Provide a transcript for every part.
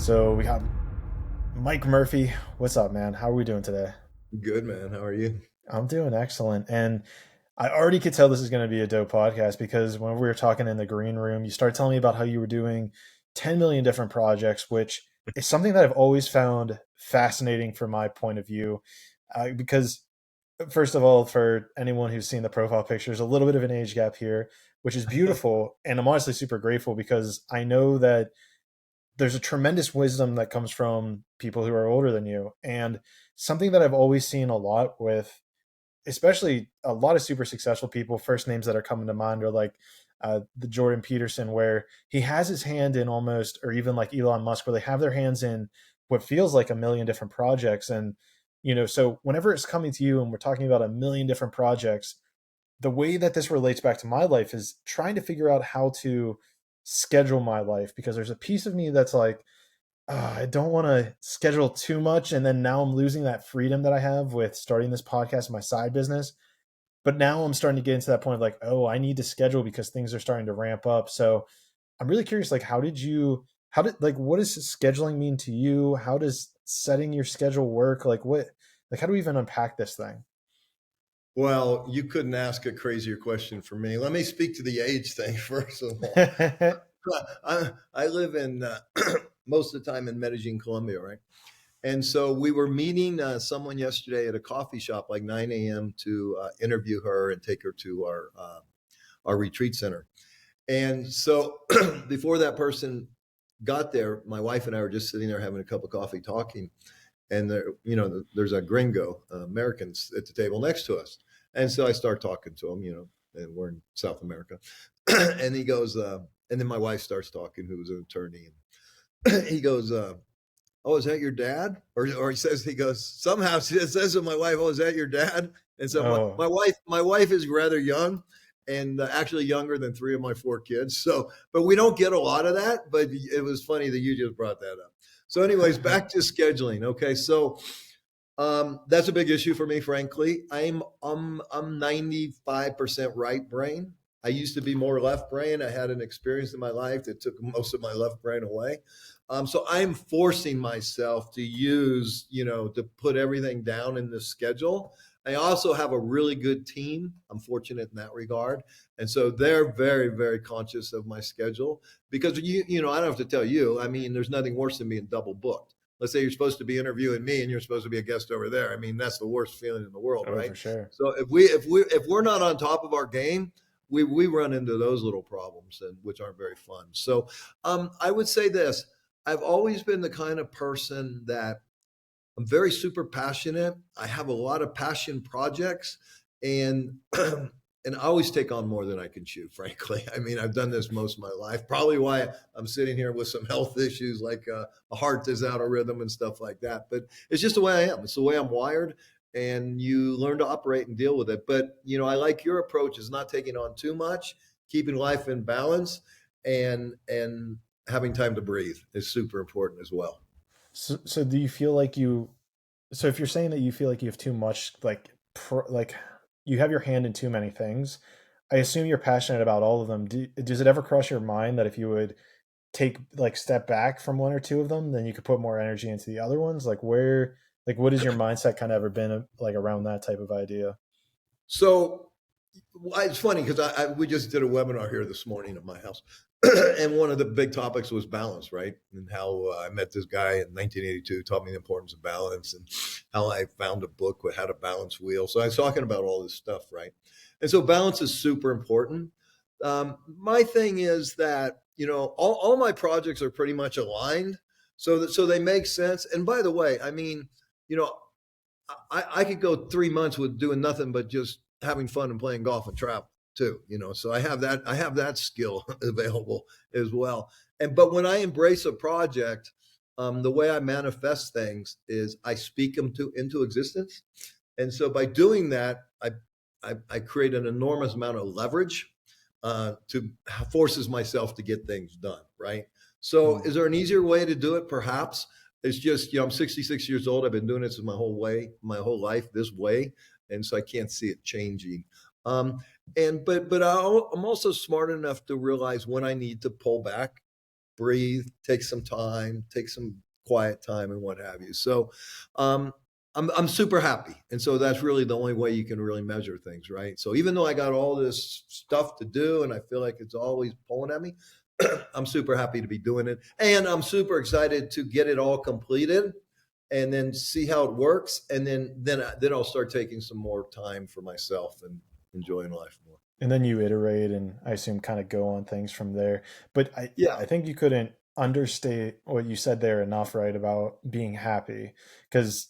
So we got Mike Murphy. What's up, man? How are we doing today? Good, man. How are you? I'm doing excellent. And I already could tell this is going to be a dope podcast because when we were talking in the green room, you started telling me about how you were doing 10 million different projects, which is something that I've always found fascinating from my point of view. Because, first of all, for anyone who's seen the profile pictures, a little bit of an age gap here, which is beautiful. And I'm honestly super grateful because I know that there's a tremendous wisdom that comes from people who are older than you. And something that I've always seen a lot with, especially a lot of super successful people, first names that are coming to mind are like the Jordan Peterson, where he has his hand in almost, or even like Elon Musk, where they have their hands in what feels like a million different projects. And, so whenever it's coming to you and we're talking about a million different projects, the way that this relates back to my life is trying to figure out how to schedule my life because there's a piece of me that's like, I don't want to schedule too much. And then now I'm losing that freedom that I have with starting this podcast, my side business. But now I'm starting to get into that point of like, oh, I need to schedule because things are starting to ramp up. So I'm really curious, like, what does scheduling mean to you? How does setting your schedule work? Like, how do we even unpack this thing? Well, you couldn't ask a crazier question for me. Let me speak to the age thing first of all. Oh, I live in most of the time in Medellin, Colombia, right? And so we were meeting someone yesterday at a coffee shop like 9 a.m. to interview her and take her to our retreat center. And so before that person got there, my wife and I were just sitting there having a cup of coffee talking. And there's a gringo Americans at the table next to us, and so I start talking to him, and we're in South America, and he goes, and then my wife starts talking, who's an attorney, and he goes, "Oh, is that your dad?" Or he goes, somehow says to my wife, "Oh, is that your dad?" And so my wife is rather young, and actually younger than three of my four kids. So, but we don't get a lot of that. But it was funny that you just brought that up. So, anyways, back to scheduling. Okay, so that's a big issue for me, frankly. I'm 95% right brain. I used to be more left brain. I had an experience in my life that took most of my left brain away. So I'm forcing myself to to put everything down in the schedule. I also have a really good team. I'm fortunate in that regard. And so they're very, very conscious of my schedule because I don't have to tell you, I mean, there's nothing worse than being double booked. Let's say you're supposed to be interviewing me and you're supposed to be a guest over there. I mean, that's the worst feeling in the world, oh, right? for sure. So if we're not on top of our game, we run into those little problems and which aren't very fun. So I would say this. I've always been the kind of person that I'm very super passionate. I have a lot of passion projects and and I always take on more than I can chew, frankly. I mean, I've done this most of my life. Probably why I'm sitting here with some health issues like a heart is out of rhythm and stuff like that. But it's just the way I am. It's the way I'm wired and you learn to operate and deal with it. But, I like your approach is not taking on too much, keeping life in balance and having time to breathe is super important as well. So do you feel like so if you're saying that you feel like you have too much, like you have your hand in too many things, I assume you're passionate about all of them. Does it ever cross your mind that if you would step back from one or two of them, then you could put more energy into the other ones? What has your mindset kind of ever been like around that type of idea? So it's funny because we just did a webinar here this morning at my house, and one of the big topics was balance, right? And how I met this guy in 1982, taught me the importance of balance, and how I found a book with how to balance wheel. So I was talking about all this stuff, right? And so balance is super important. My thing is that all my projects are pretty much aligned, so they make sense. And by the way, I mean, you know, I could go 3 months with doing nothing but just having fun and playing golf and travel too, so I have that skill available as well. But when I embrace a project, the way I manifest things is I speak them into existence. And so by doing that, I create an enormous amount of leverage to forces myself to get things done, right? So Mm. is there an easier way to do it? Perhaps. It's just, I'm 66 years old. I've been doing this my whole life this way. And so I can't see it changing. Um, but I'm also smart enough to realize when I need to pull back breathe, take some time, take some quiet time, and what have you. So, um, I'm super happy, and so that's really the only way you can really measure things, right? So even though I got all this stuff to do, and I feel like it's always pulling at me, I'm super happy to be doing it, and I'm super excited to get it all completed, and then see how it works, and then I'll start taking some more time for myself and enjoying life more. And then you iterate and I assume kind of go on things from there. But Yeah, I think you couldn't understate what you said there enough, right, about being happy. Because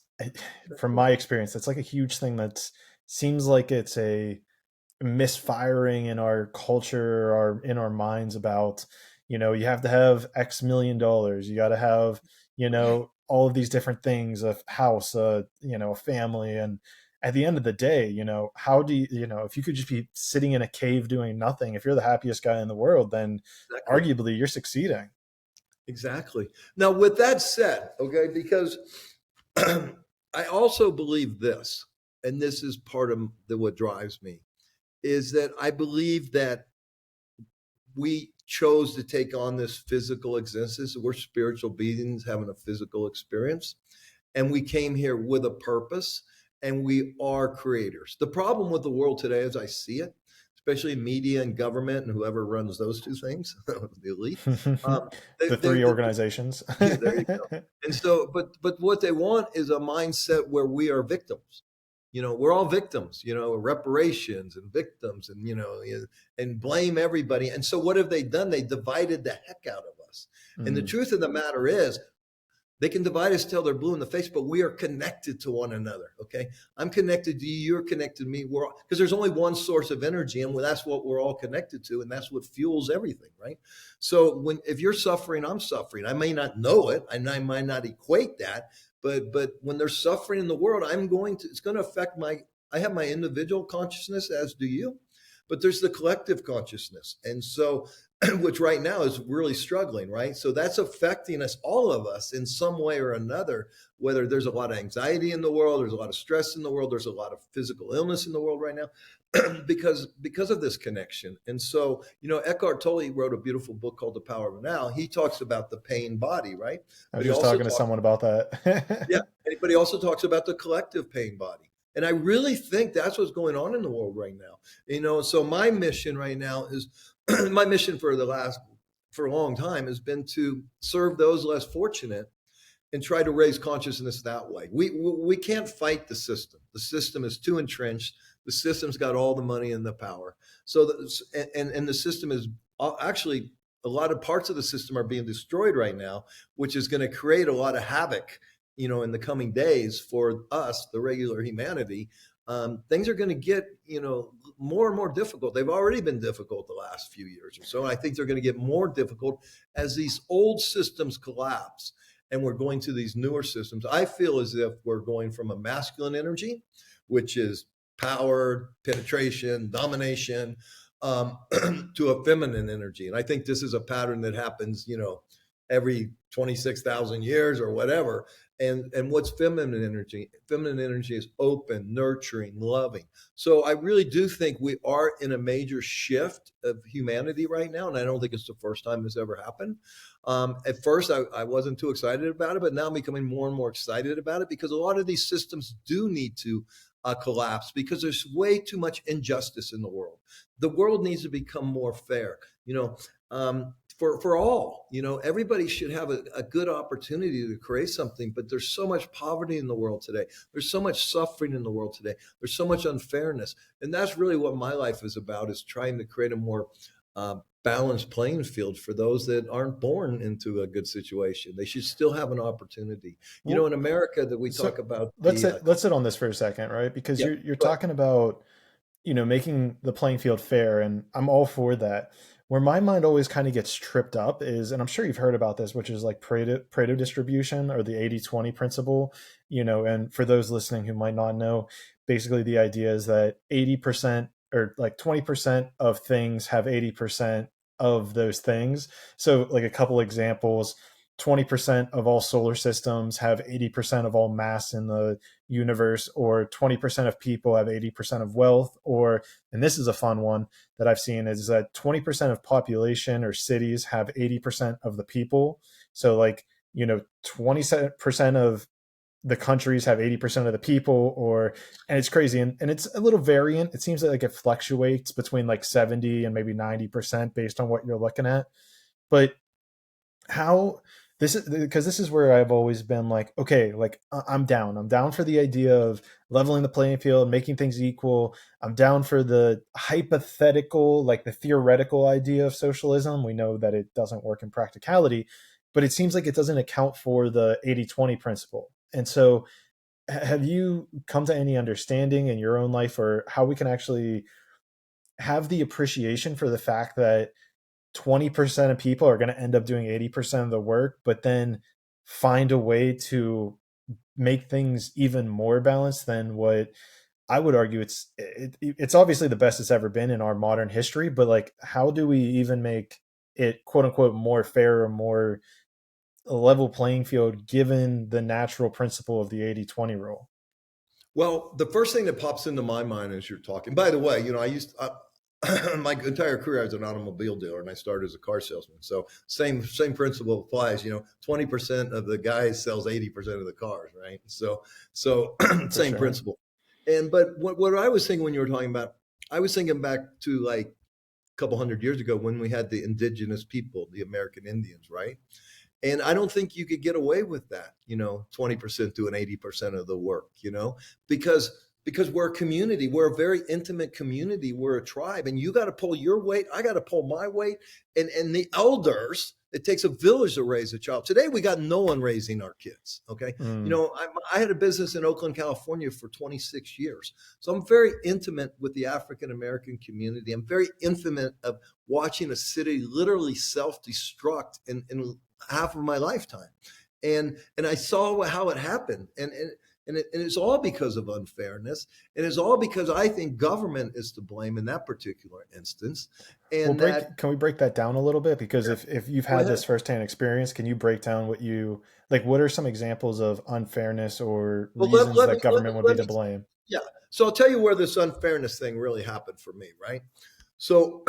from my experience, that's like a huge thing that seems like it's a misfiring in our culture or in our minds about, you have to have X million dollars, you got to have, right. all of these different things, a house, a family. And at the end of the day, how do you, if you could just be sitting in a cave doing nothing, if you're the happiest guy in the world, then Exactly. arguably you're succeeding. Exactly. Now, with that said, okay, because I also believe this, and this is part of what drives me, is that I believe that we chose to take on this physical existence. We're spiritual beings having a physical experience, and we came here with a purpose, and we are creators. The problem with the world today, as I see it, especially media and government and whoever runs those two things, the elite, um, The they, three organizations. yeah, there you go. And so, but what they want is a mindset where we are victims. We're all victims. Reparations and victims, and and blame everybody. And so, what have they done? They divided the heck out of us. And the Mm. truth of the matter is, they can divide us till they're blue in the face, but we are connected to one another. Okay, I'm connected to you. You're connected to me. We're because there's only one source of energy, and that's what we're all connected to, and that's what fuels everything, right? So if you're suffering, I'm suffering. I may not know it, and I might not equate that, but when there's suffering in the world, it's going to affect my. I have my individual consciousness, as do you, but there's the collective consciousness, and so which right now is really struggling, right? So that's affecting us, all of us, in some way or another. Whether there's a lot of anxiety in the world, there's a lot of stress in the world, there's a lot of physical illness in the world right now, because of this connection. And so, Eckhart Tolle wrote a beautiful book called The Power of Now. He talks about the pain body, right? I was But he just also talking to talks, someone about yeah, that. but he also talks about the collective pain body. And I really think that's what's going on in the world right now. So my mission right now is my mission for a long time has been to serve those less fortunate and try to raise consciousness that way. We can't fight the system. The system is too entrenched. The system's got all the money and the power. So and the system is actually, a lot of parts of the system are being destroyed right now, which is going to create a lot of havoc, in the coming days for us, the regular humanity. Things are going to get, more and more difficult. They've already been difficult the last few years or so. And I think they're going to get more difficult as these old systems collapse and we're going to these newer systems. I feel as if we're going from a masculine energy, which is power, penetration, domination, to a feminine energy. And I think this is a pattern that happens, every 26,000 years or whatever. And what's feminine energy? Feminine energy is open, nurturing, loving. So I really do think we are in a major shift of humanity right now, and I don't think it's the first time this ever happened. At first, I wasn't too excited about it, but now I'm becoming more and more excited about it because a lot of these systems do need to collapse because there's way too much injustice in the world. The world needs to become more fair. For all, everybody should have a good opportunity to create something, but there's so much poverty in the world today. There's so much suffering in the world today. There's so much unfairness. And that's really what my life is about, is trying to create a more balanced playing field for those that aren't born into a good situation. They should still have an opportunity. Well, In America, that we so talk about let's sit on this for a second, right? Because yeah, you're but talking about, making the playing field fair, and I'm all for that. Where my mind always kind of gets tripped up is, and I'm sure you've heard about this, which is like Pareto distribution, or the 80-20 principle. And for those listening who might not know, basically the idea is that 80% or like 20% of things have 80% of those things. So like a couple examples. 20% of all solar systems have 80% of all mass in the universe, or 20% of people have 80% of wealth, or, and this is a fun one that I've seen, is that 20% of population or cities have 80% of the people. So, like, 20% of the countries have 80% of the people, or, and it's crazy. And it's a little variant. It seems like it fluctuates between like 70 and maybe 90% based on what you're looking at. But how, this is because this is where I've always been like, okay, like I'm down for the idea of leveling the playing field, making things equal. I'm down for the hypothetical, like the theoretical idea of socialism. We know that it doesn't work in practicality, but it seems like it doesn't account for the 80-20 principle. And so, have you come to any understanding in your own life, or how we can actually have the appreciation for the fact that 20% of people are going to end up doing 80% of the work, but then find a way to make things even more balanced than what I would argue it's obviously the best it's ever been in our modern history, but like, how do we even make it quote unquote more fair or more a level playing field given the natural principle of the 80-20 rule? Well, the first thing that pops into my mind as you're talking, by the way, my entire career I was an automobile dealer, and I started as a car salesman. So same principle applies. 20% of the guys sells 80% of the cars, right? So For same sure. principle. And but what I was thinking when you were talking about, I was thinking back to like a couple hundred years ago when we had the indigenous people, the American Indians, right? And I don't think you could get away with that, 20% doing 80% of the work, because we're a community, we're a very intimate community, we're a tribe, and you got to pull your weight, I got to pull my weight, and the elders. It takes a village to raise a child. Today we got no one raising our kids. Okay, Mm. I had a business in Oakland, California for 26 years, so I'm very intimate with the African American community. I'm very intimate of watching a city literally self-destruct in half of my lifetime, and I saw how it happened, and it's all because of unfairness, and it's all because I think government is to blame in that particular instance, Well, and that. can we break that down a little bit? Because Yeah, if you've go had ahead. this firsthand experience, can you break down what you like? What are some examples of unfairness or Well, reasons that government would be let to me, blame? yeah. So I'll tell you where this unfairness thing really happened for me, right? So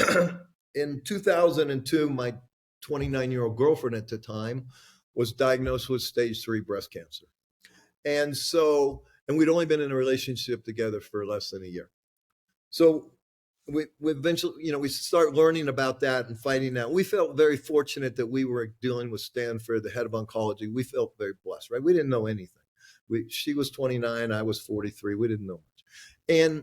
in 2002, my 29-year-old girlfriend at the time was diagnosed with stage 3 breast cancer. And we'd only been in a relationship together for less than a year. So we eventually, we start learning about that and finding out. We felt very fortunate that we were dealing with Stanford, the head of oncology. We felt very blessed, right? We didn't know anything. She was 29, I was 43. We didn't know much.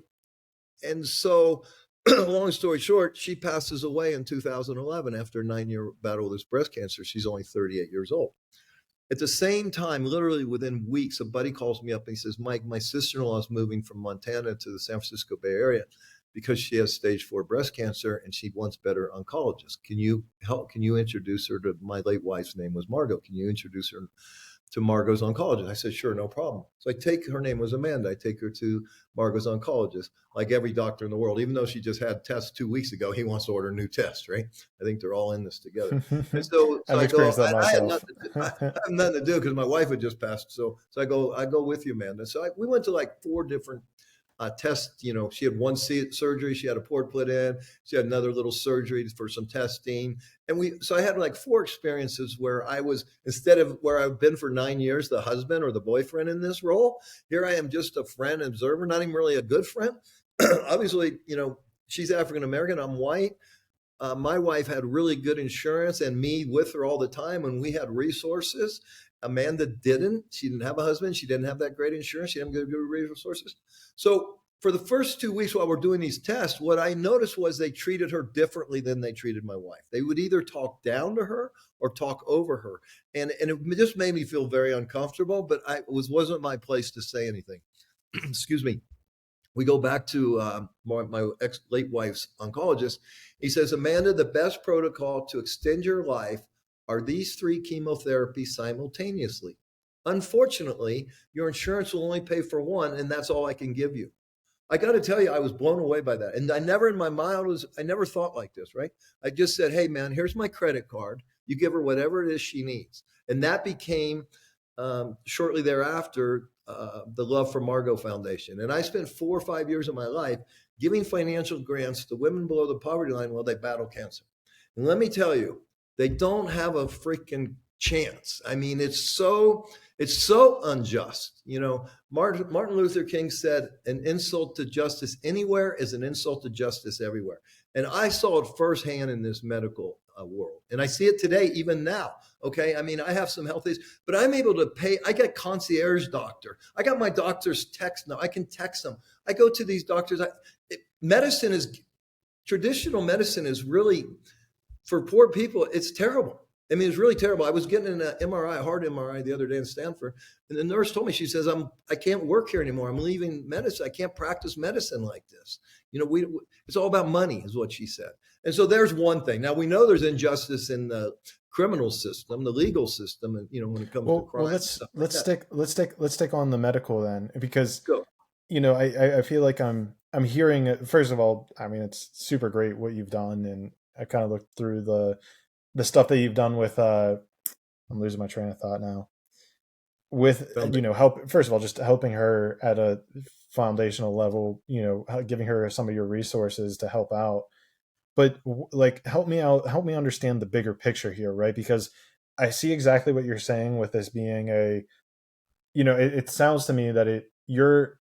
And so, long story short, she passes away in 2011 after a 9-year battle with this breast cancer. She's only 38 years old. At the same time, literally within weeks, a buddy calls me up and he says, Mike, my sister-in-law is moving from Montana to the San Francisco Bay Area because she has stage 4 breast cancer and she wants better oncologists. Can you help? Can you introduce her to, my late wife's name was Margot. Can you introduce her to Margot's oncologist? I said, sure, no problem. So her name was Amanda. I take her to Margot's oncologist. Like every doctor in the world, even though she just had tests 2 weeks ago, he wants to order new tests, right? I think they're all in this together. And so I've I go, experienced that I had myself. nothing to do. I have nothing to do because my wife had just passed. So I go with you, Amanda. So we went to like 4 different tests. She had one surgery, she had a port put in, she had another little surgery for some testing. So I had like 4 experiences where I was, instead of where I've been for 9 years, the husband or the boyfriend in this role, here I am just a friend, observer, not even really a good friend. Obviously, she's African American, I'm white. My wife had really good insurance and me with her all the time when we had resources. Amanda didn't. She didn't have a husband. She didn't have that great insurance. She didn't have good resources. So for the first 2 weeks while we're doing these tests, what I noticed was they treated her differently than they treated my wife. They would either talk down to her or talk over her. And it just made me feel very uncomfortable, but wasn't my place to say anything. Excuse me. We go back to my ex late wife's oncologist. He says, Amanda, the best protocol to extend your life are these 3 chemotherapies simultaneously. Unfortunately, your insurance will only pay for one, and that's all I can give you. I got to tell you, I was blown away by that. And I never in my mind I never thought like this, right? I just said, hey, man, here's my credit card. You give her whatever it is she needs. And that became shortly thereafter the Love for Margot Foundation. And I spent 4 or 5 years of my life giving financial grants to women below the poverty line while they battle cancer. And let me tell you, they don't have a freaking chance. I mean, it's so unjust. Martin Luther King said, an insult to justice anywhere is an insult to justice everywhere. And I saw it firsthand in this medical world. And I see it today, even now. Okay. I mean, I have some health issues, but I'm able to pay. I get concierge doctor. I got my doctor's text now. I can text them. I go to these doctors. Traditional medicine is really, for poor people, it's terrible. I mean, it's really terrible. I was getting an MRI, a heart MRI the other day in Stanford, and the nurse told me, she says, I can't work here anymore. I'm leaving medicine. I can't practice medicine like this. It's all about money, is what she said. And so there's one thing. Now we know there's injustice in the criminal system, the legal system, and when it comes to crime. Well, let's stick on the medical then, because Go. I feel like I'm hearing, first of all, I mean, it's super great what you've done, and I kind of looked through the stuff that you've done with I'm losing my train of thought now, with help, first of all, just helping her at a foundational level, giving her some of your resources to help out. But like, help me out, help me understand the bigger picture here, right? Because I see exactly what you're saying with this being it sounds to me that your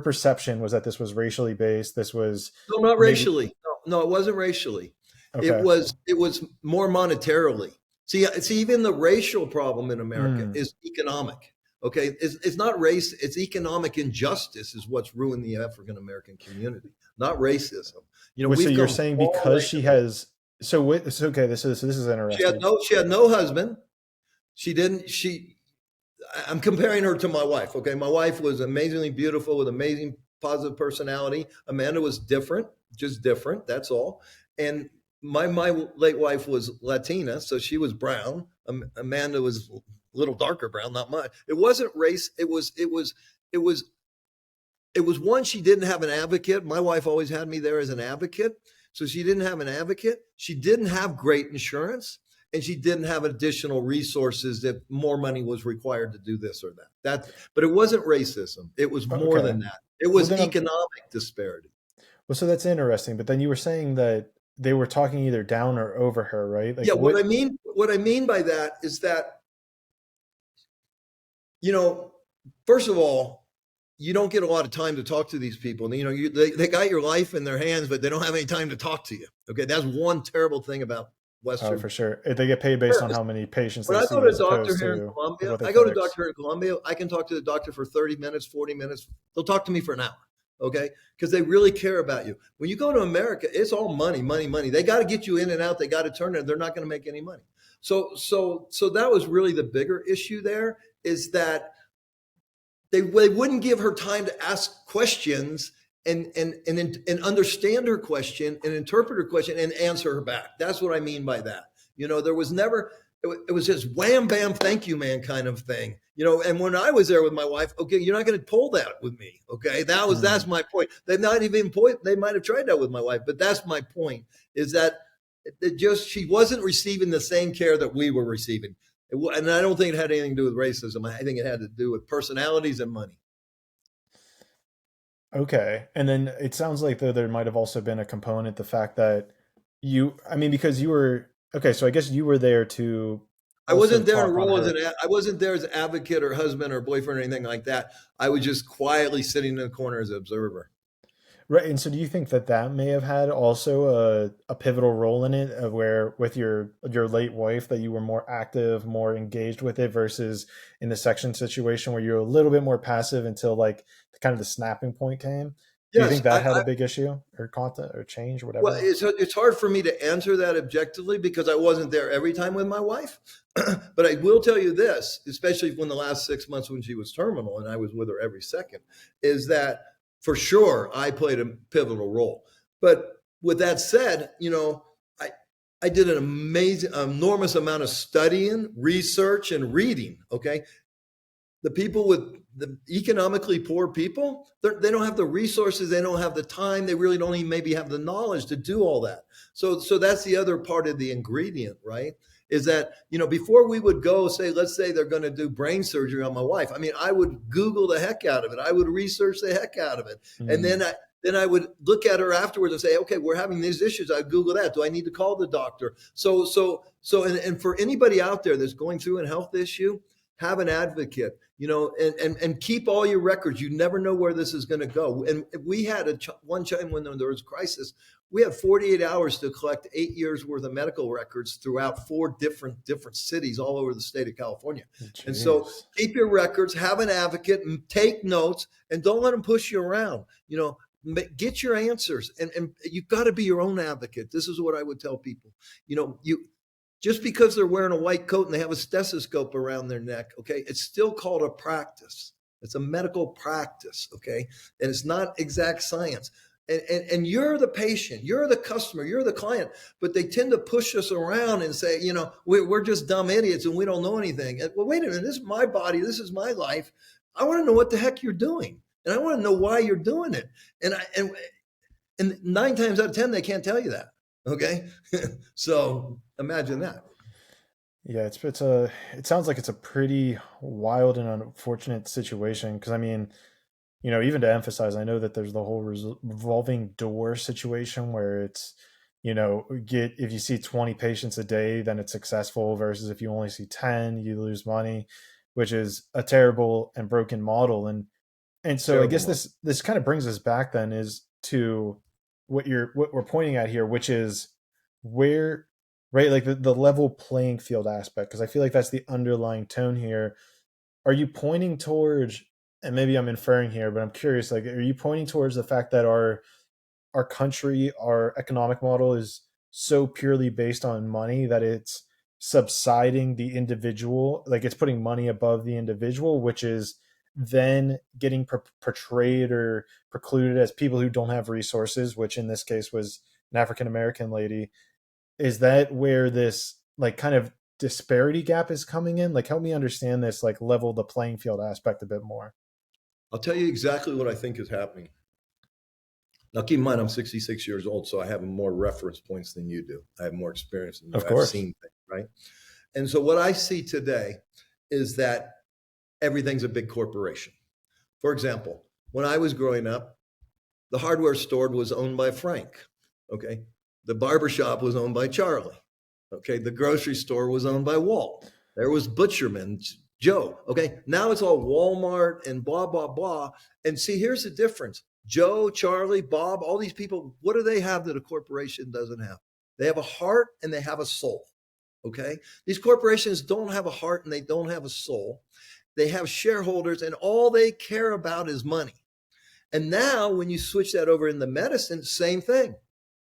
perception was that this was racially based. This was No, not maybe racially. No, it wasn't racially. It okay. was it was more monetarily. See, even the racial problem in America Hmm. is economic. Okay, it's not race. It's economic injustice is what's ruined the African American community, not racism. So We've you're come saying far because away she from that. has okay, this is interesting. She had no husband. She didn't. I'm comparing her to my wife. Okay, my wife was amazingly beautiful with amazing positive personality. Amanda was different, just different. That's all. And my late wife was Latina, so she was brown. Amanda was a little darker brown, not much. It wasn't race. It was one, she didn't have an advocate. My wife always had me there as an advocate. So she didn't have an advocate. She didn't have great insurance, and she didn't have additional resources that more money was required to do this or that. But it wasn't racism. It was more Okay. than that. It Well was then economic disparity. so that's interesting. But then you were saying that they were talking either down or over her, right? Like Yeah, what? what I mean by that is that, you know, first of all, you don't get a lot of time to talk to these people. They got your life in their hands, but they don't have any time to talk to you. Okay, that's one terrible thing about Oh, Western. for sure. They get paid based on how many patients When they I go see to a as doctor opposed here in to like Colombia, what they I go to a fix. doctor here in Colombia. I can talk to the doctor for 30 minutes, 40 minutes. They'll talk to me for an hour. Okay, because they really care about you. When you go to America, it's all money, money, money. They got to get you in and out. They got to turn it. They're not going to make any money. So that was really the bigger issue there, is that they wouldn't give her time to ask questions and understand her question and interpret her question and answer her back. That's what I mean by that. There was never, it was just wham, bam, thank you, man kind of thing. And when I was there with my wife, okay, you're not going to pull that with me. Okay. That's Hmm. my point. They might have tried that with my wife, but that's my point, is that she wasn't receiving the same care that we were receiving. And I don't think it had anything to do with racism. I think it had to do with personalities and money. Okay. And then it sounds like though there might have also been a component, the fact that I mean, because you were, okay, so I guess you were there to I also wasn't there in a talk on role her. I wasn't there as an advocate or husband or boyfriend or anything like that. I was just quietly sitting in the corner as an observer. Right. And so do you think that that may have had also a pivotal role in it, of where with your late wife that you were more active, more engaged with it versus in the section situation where you're a little bit more passive until like kind of the snapping point came? Do you Yes, think that had a big issue or content or change or well, whatever? it's hard for me to answer that objectively because I wasn't there every time with my wife. But I will tell you this, especially when the last 6 months when she was terminal and I was with her every second, is that for sure I played a pivotal role. But with that said, I I did an amazing, enormous amount of studying, research, and reading. Okay, The people with the economically poor people, they don't have the resources, they don't have the time, they really don't even maybe have the knowledge to do all that. So that's the other part of the ingredient, right? Is that, before we would go, say, let's say they're going to do brain surgery on my wife. I mean, I would Google the heck out of it. I would research the heck out of it. And Mm, then I would look at her afterwards and say, okay, we're having these issues. I Google that. Do I need to call the doctor? And for anybody out there that's going through a health issue, have an advocate, and keep all your records. You never know where this is going to go. And we had one time when there was a crisis, we had 48 hours to collect 8 years worth of medical records throughout four different cities all over the state of California. And so jeez. keep your records, have an advocate, and take notes, and don't let them push you around. Get your answers, and you've got to be your own advocate. This is what I would tell people. You just because they're wearing a white coat and they have a stethoscope around their neck, okay, it's still called a practice. It's a medical practice, okay, and it's not exact science. And you're the patient, you're the customer, you're the client, but they tend to push us around and say, we're just dumb idiots and we don't know anything. Well, wait a minute, this is my body, this is my life. I want to know what the heck you're doing, and I want to know why you're doing it. And 9 times out of 10, they can't tell you that. Okay. So imagine that. Yeah, it sounds like it's a pretty wild and unfortunate situation because I mean, even to emphasize, I know that there's the whole revolving door situation where it's, get if you see 20 patients a day, then it's successful versus if you only see 10, you lose money, which is a terrible and broken model. And so I Terrible guess month. this kind of brings us back then is to what we're pointing at here, which is where right like the level playing field aspect because I feel like that's the underlying tone here. Are you pointing towards, and maybe I'm inferring here, but I'm curious, like, are you pointing towards the fact that our country, our economic model is so purely based on money that it's subsiding the individual, like it's putting money above the individual, which is then getting portrayed or precluded as people who don't have resources, which in this case was an African American lady. Is that where this like kind of disparity gap is coming in? Like help me understand this like level the playing field aspect a bit more. I'll tell you exactly what I think is happening. Now, keep in mind, I'm 66 years old, so I have more reference points than you do. I have more experience than you. Of I've course. seen things, right? And so, what I see today is that everything's a big corporation. For example, when I was growing up, the hardware store was owned by Frank. Okay. The barber shop was owned by Charlie. Okay. The grocery store was owned by Walt. There was Butcherman, Joe. Okay. Now it's all Walmart and blah, blah, blah. And see, here's the difference. Joe, Charlie, Bob, all these people, what do they have that a corporation doesn't have? They have a heart and they have a soul. Okay. These corporations don't have a heart and they don't have a soul. They have shareholders and all they care about is money. And now, when you switch that over into medicine, same thing.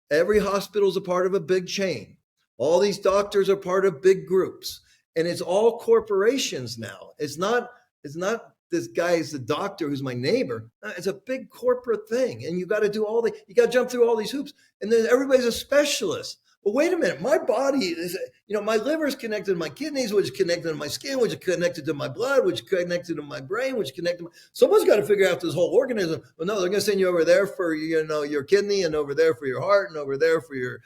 Every hospital is a part of a big chain. All these doctors are part of big groups, and it's all corporations now. It's not. It's not this guy is the doctor who's my neighbor. It's a big corporate thing, and you got to do all the. You got to jump through all these hoops, and then everybody's a specialist. But wait a minute, my body is, my liver is connected to my kidneys, which is connected to my skin, which is connected to my blood, which is connected to my brain, which is connected to someone's got to figure out this whole organism. Well, no, they're going to send you over there for, your kidney and over there for your heart and over there for your,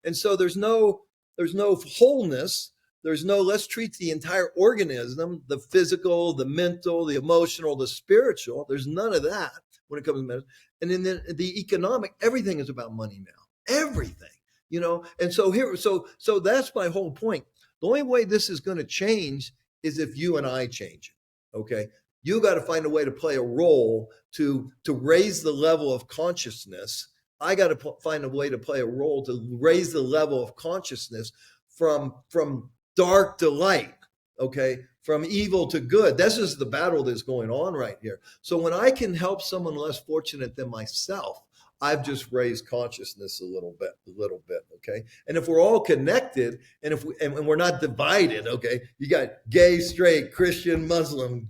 and so there's no wholeness. There's no, let's treat the entire organism, the physical, the mental, the emotional, the spiritual. There's none of that when it comes to medicine. And then the economic, everything is about money now. Everything. And so that's my whole point. The only way this is going to change is if you and I change it. Okay. You got to find a way to play a role to raise the level of consciousness. I got to find a way to play a role to raise the level of consciousness from dark to light. Okay. From evil to good. This is the battle that's going on right here. So when I can help someone less fortunate than myself, I've just raised consciousness a little bit. Okay. And if we're all connected and we're not divided, okay, you got gay, straight, Christian, Muslim,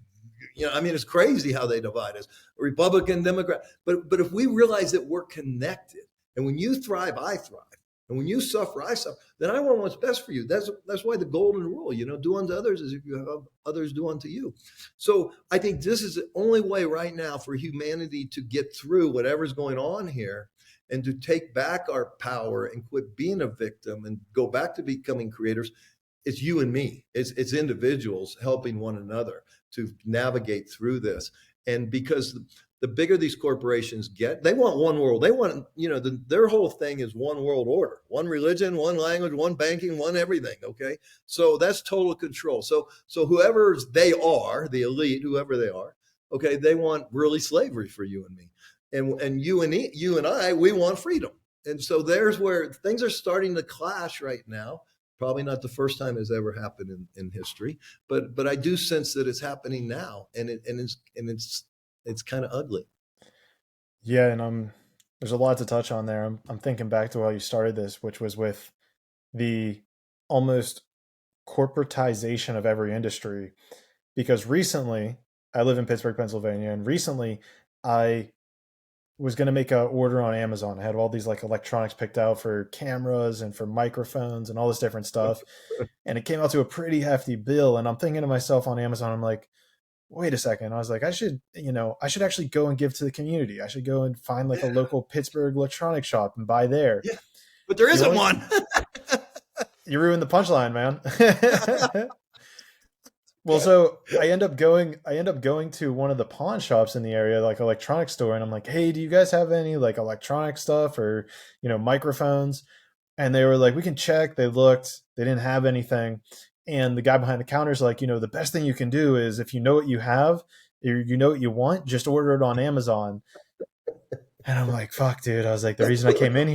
it's crazy how they divide us, Republican, Democrat. But if we realize that we're connected, and when you thrive, I thrive. And when you suffer, I suffer. Then I want what's best for you. That's why the golden rule, do unto others as if you have others do unto you. So I think this is the only way right now for humanity to get through whatever's going on here and to take back our power and quit being a victim and go back to becoming creators. It's you and me. It's individuals helping one another to navigate through this. And because the bigger these corporations get, they want one world. They want, their whole thing is one world order, one religion, one language, one banking, one everything. Okay. So that's total control. So whoever they are, the elite, whoever they are, okay, they want really slavery for you and me. And you and I, we want freedom. And so there's where things are starting to clash right now. Probably not the first time it's ever happened in history, but I do sense that it's happening now, and it's kind of ugly. Yeah, and there's a lot to touch on there. I'm thinking back to how you started this, which was with the almost corporatization of every industry. Because recently, I live in Pittsburgh, Pennsylvania, and recently I was going to make an order on Amazon. I had all these like electronics picked out for cameras and for microphones and all this different stuff. And it came out to a pretty hefty bill. And I'm thinking to myself on Amazon, I'm like, wait a second. I was like, I should actually go and give to the community. I should go and find like a Yeah, local Pittsburgh electronics shop and buy there. yeah, but there The isn't only, one. you ruined the punchline, man. Well, Yeah, so I end up going to one of the pawn shops in the area, like electronics store, and I'm like, "Hey, do you guys have any like electronic stuff or, microphones?" And they were like, "We can check." They looked, they didn't have anything. And the guy behind the counter is like, "The best thing you can do is if you know what you have, you know what you want, just order it on Amazon." And I'm like, fuck, dude. I was like, the one reason I came in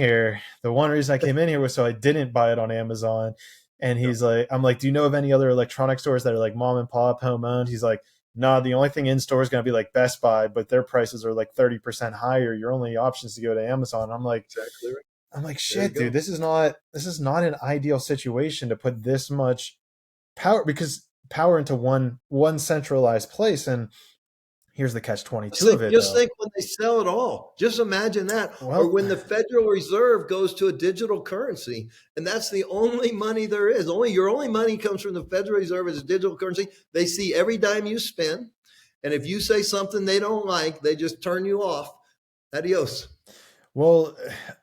here was so I didn't buy it on Amazon. And yeah, he's like, I'm like, do you know of any other electronic stores that are like mom and pop, home owned? He's like, nah, the only thing in store is going to be like Best Buy, but their prices are like 30% higher. Your only options to go to Amazon. exactly right. I'm like, There you shit, dude, go. this is not an ideal situation to put this much power into one centralized place. And here's the catch 22 of it Just though. think when they sell it all. Just imagine that. Or Well, when the Federal Reserve goes to a digital currency, and that's the only money there is. Your only money comes from the Federal Reserve as a digital currency. They see every dime you spend, and if you say something they don't like, they just turn you off. Adios. Well,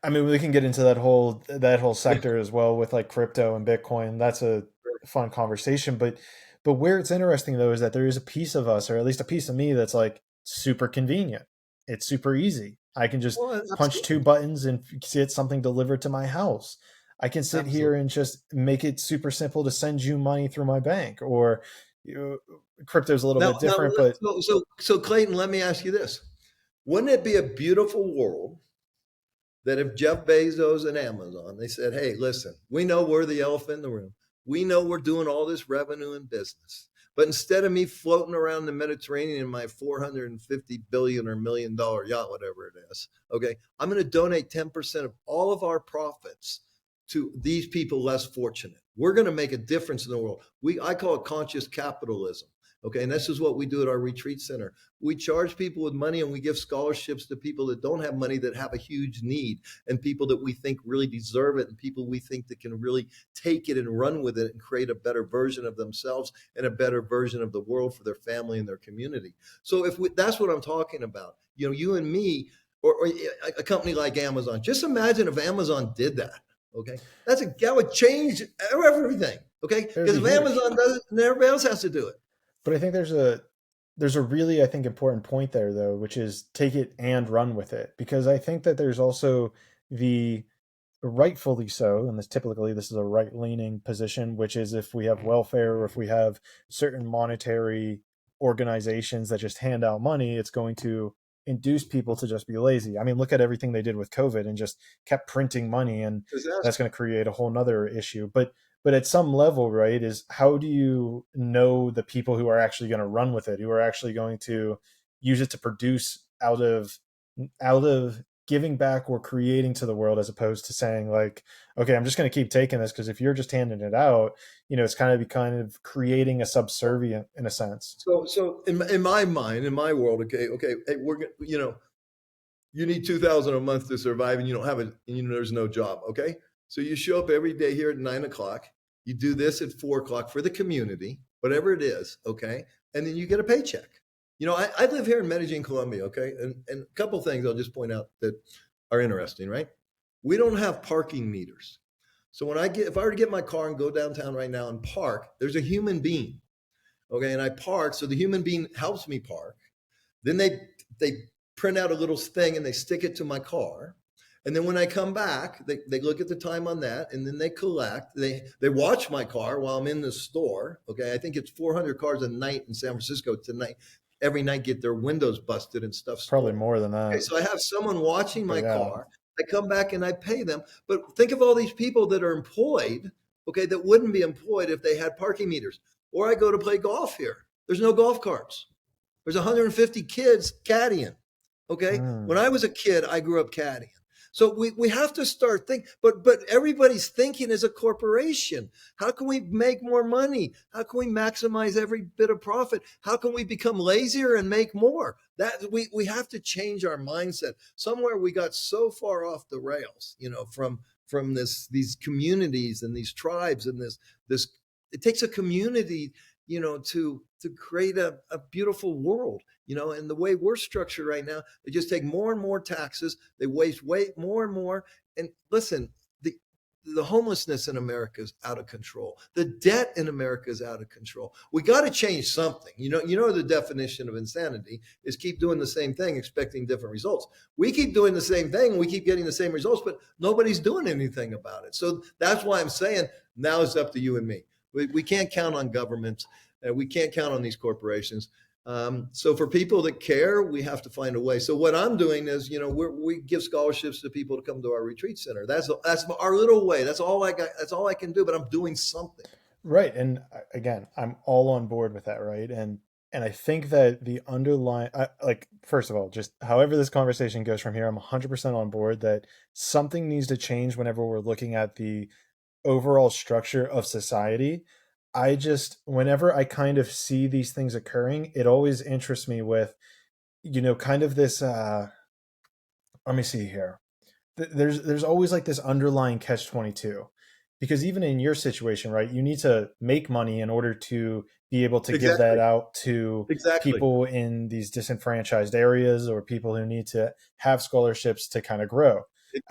I mean, we can get into that whole sector as well with like crypto and Bitcoin. That's a fun conversation, but where it's interesting though is that there is a piece of us, or at least a piece of me, that's like super convenient. It's super easy. I can just Well, punch two absolutely, buttons and get something delivered to my house. I can sit here absolutely. and just make it super simple to send you money through my bank. Or crypto's a little bit Now, different, but so Clayton, let me ask you this: wouldn't it be a beautiful world that if Jeff Bezos and Amazon, they said, hey, listen, we know we're the elephant in the room. We know we're doing all this revenue and business. But instead of me floating around the Mediterranean in my 450 billion or $1 million yacht, whatever it is, okay, I'm going to donate 10% of all of our profits to these people less fortunate. We're going to make a difference in the world. I call it conscious capitalism. Okay, and this is what we do at our retreat center. We charge people with money and we give scholarships to people that don't have money that have a huge need, and people that we think really deserve it, and people we think that can really take it and run with it and create a better version of themselves and a better version of the world for their family and their community. So that's what I'm talking about. You and me, or a company like Amazon. Just imagine if Amazon did that. Okay, that would change everything. Okay, it would because be if huge. Amazon does it, then everybody else has to do it. But I think there's a really, I think, important point there though, which is take it and run with it. Because I think that there's also the rightfully so, and this is a right leaning position, which is if we have welfare or if we have certain monetary organizations that just hand out money, it's going to induce people to just be lazy. I mean, look at everything they did with COVID and just kept printing money, and that's Disaster. going to create a whole nother issue. But at some level, right, is how do you know the people who are actually going to run with it, who are actually going to use it to produce out of giving back or creating to the world, as opposed to saying like, okay, I'm just going to keep taking this, because if you're just handing it out, it's kind of creating a subservient in a sense. So in my mind, in my world, okay, hey, you need 2,000 a month to survive, and you don't have it, and there's no job. Okay, So you show up every day here at 9 o'clock. You do this at 4 o'clock for the community, whatever it is, okay? And then you get a paycheck. I live here in Medellin, Colombia, okay? And a couple things I'll just point out that are interesting, right? We don't have parking meters. So if I were to get my car and go downtown right now and park, there's a human being, okay? And I park, so the human being helps me park. Then they print out a little thing and they stick it to my car. And then when I come back, they look at the time on that, and then they collect. They watch my car while I'm in the store. Okay, I think it's 400 cars a night in San Francisco tonight. Every night get their windows busted and stuff Probably stolen. more than Okay, that. so I have someone watching But my yeah, car. I come back and I pay them. But think of all these people that are employed, okay, that wouldn't be employed if they had parking meters. Or I go to play golf here. There's no golf carts. There's 150 kids caddying. Okay. When mm, I was a kid, I grew up caddying. So we have to start thinking, but everybody's thinking as a corporation. How can we make more money? How can we maximize every bit of profit? How can we become lazier and make more? That we have to change our mindset. Somewhere we got so far off the rails, from these communities and these tribes and this it takes a community, to create a beautiful world, and the way we're structured right now, they just take more and more taxes. They waste way more and more. And listen, the homelessness in America is out of control. The debt in America is out of control. We got to change something. The definition of insanity is keep doing the same thing, expecting different results. We keep doing the same thing, we keep getting the same results, but nobody's doing anything about it. So that's why I'm saying now it's up to you and me. We can't count on governments. We can't count on these corporations. So for people that care, we have to find a way. So what I'm doing is, we give scholarships to people to come to our retreat center. That's our little way. That's all I got. That's all I can do. But I'm doing something. right. And again, I'm all on board with that, right? And I think that the underlying, like, first of all, just however this conversation goes from here, I'm 100% on board that something needs to change whenever we're looking at the overall structure of society. Whenever I kind of see these things occurring, it always interests me with, kind of this, let me see here. There's always like this underlying catch 22, because even in your situation, right, you need to make money in order to be able to give that Exactly. out to Exactly. people in these disenfranchised areas, or people who need to have scholarships to kind of grow.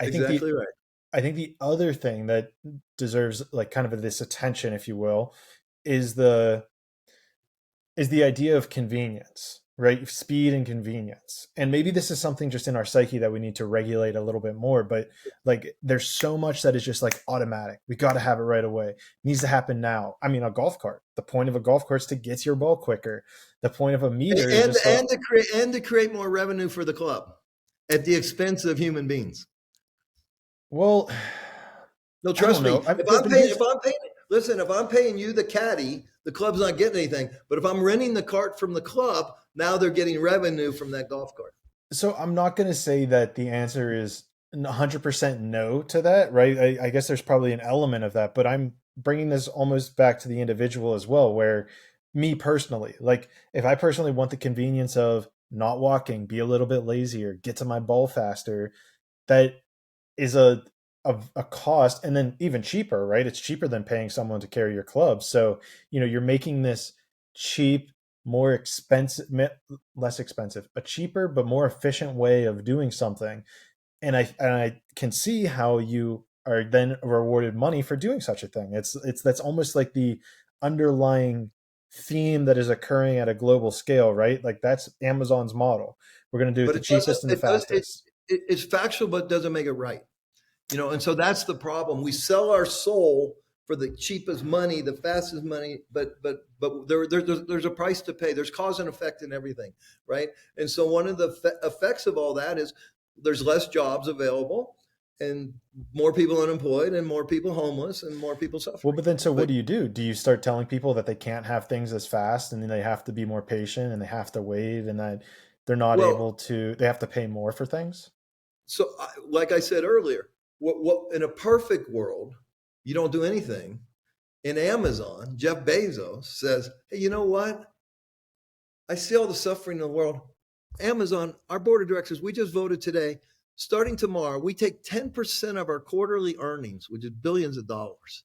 I think the Exactly right. I think the other thing that deserves like kind of this attention, if you will, is the idea of convenience, right? Speed and convenience. And maybe this is something just in our psyche that we need to regulate a little bit more, but like there's so much that is just like automatic. We got to have it right away. It needs to happen now. I mean, a golf cart. The point of a golf cart is to get your ball quicker. The point of a meter is And just so, to create more revenue for the club at the expense of human beings. well, No, I don't trust me. know. If Here's I'm paying, listen, if I'm paying you the caddy, the club's not getting anything. But if I'm renting the cart from the club, now they're getting revenue from that golf cart. so I'm not going to say that the answer is 100% no to that, right? I guess there's probably an element of that, but I'm bringing this almost back to the individual as well, where me personally, like if I personally want the convenience of not walking, be a little bit lazier, get to my ball faster, that is a cost, and then even cheaper, right? It's cheaper than paying someone to carry your club. So, you're making this cheap, more expensive, less expensive, a cheaper but more efficient way of doing something. And I can see how you are then rewarded money for doing such a thing. It's that's almost like the underlying theme that is occurring at a global scale, right? Like that's Amazon's model. We're going to do it But the cheapest and the fastest. it's factual, but it doesn't make it right. And so that's the problem. We sell our soul for the cheapest money, the fastest money, but there's a price to pay. There's cause and effect in everything, right? And so one of the effects of all that is there's less jobs available, and more people unemployed, and more people homeless, and more people Well, suffering. but then so what But do you do? Do you start telling people that they can't have things as fast, and then they have to be more patient and they have to wait, and that they're not well, able to, they have to pay more for things? like I said earlier, what in a perfect world, you don't do anything. In Amazon, Jeff Bezos says, "Hey, you know what? I see all the suffering in the world. Amazon, our board of directors, we just voted today Starting tomorrow, we take 10% of our quarterly earnings, which is billions of dollars,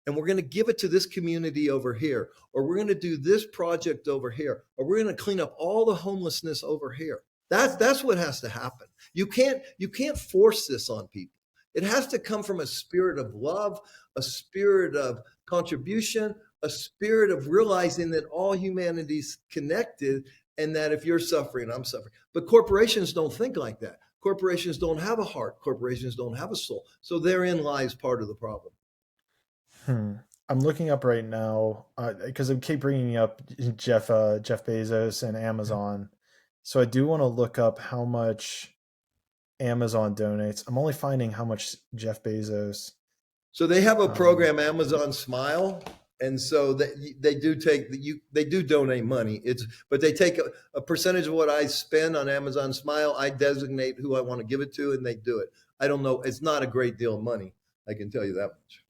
and we're going to give it to this community over here, or we're going to do this project over here, or we're going to clean up all the homelessness over here. That's what has to happen. You can't force this on people. It has to come from a spirit of love, a spirit of contribution, a spirit of realizing that all humanity's connected, and that if you're suffering, I'm suffering. But corporations don't think like that. Corporations don't have a heart. Corporations don't have a soul. So therein lies part of the problem. Hmm. I'm looking up right now because I keep bringing up Jeff Bezos and Amazon. So I do want to look up how much Amazon donates. I'm only finding how much Jeff Bezos. So they have a Um, program, Amazon Smile, and so they do take they do donate money. It's but they take a percentage of what I spend on Amazon Smile. I designate who I want to give it to, and they do it. I don't know. It's not a great deal of money. I can tell you that much.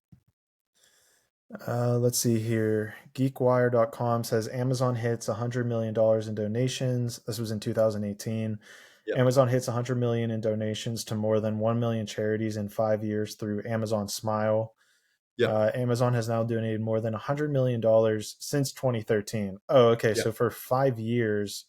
let's see here. GeekWire.com says Amazon hits $100 million dollars in donations. This was in 2018. Yep. Amazon hits 100 million in donations to more than 1 million charities in 5 years through Amazon Smile. Yep. Amazon has now donated more than $100 million dollars since 2013. Oh, okay. Yep. So for 5 years.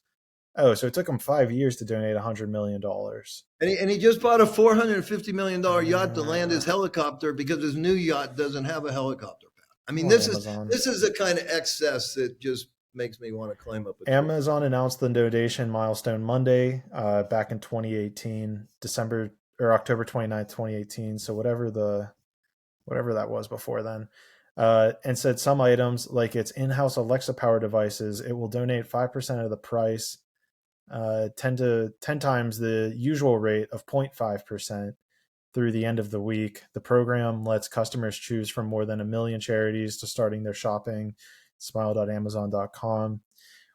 Oh, so it took them 5 years to donate $100 million. Dollars. And he just bought a $450 million yacht to land Uh, his helicopter because his new yacht doesn't have a helicopter pad. I Come mean, on, this is Amazon. this is the kind of excess that just makes me want to climb up a tree. Amazon announced the donation milestone Monday, back in 2018, December or October 29th, 2018. So whatever that was before then, and said some items like its in-house Alexa power devices, it will donate 5% of the price, 10 times the usual rate of 0.5% through the end of the week. The program lets customers choose from more than a million charities to starting their shopping. Smile.amazon.com,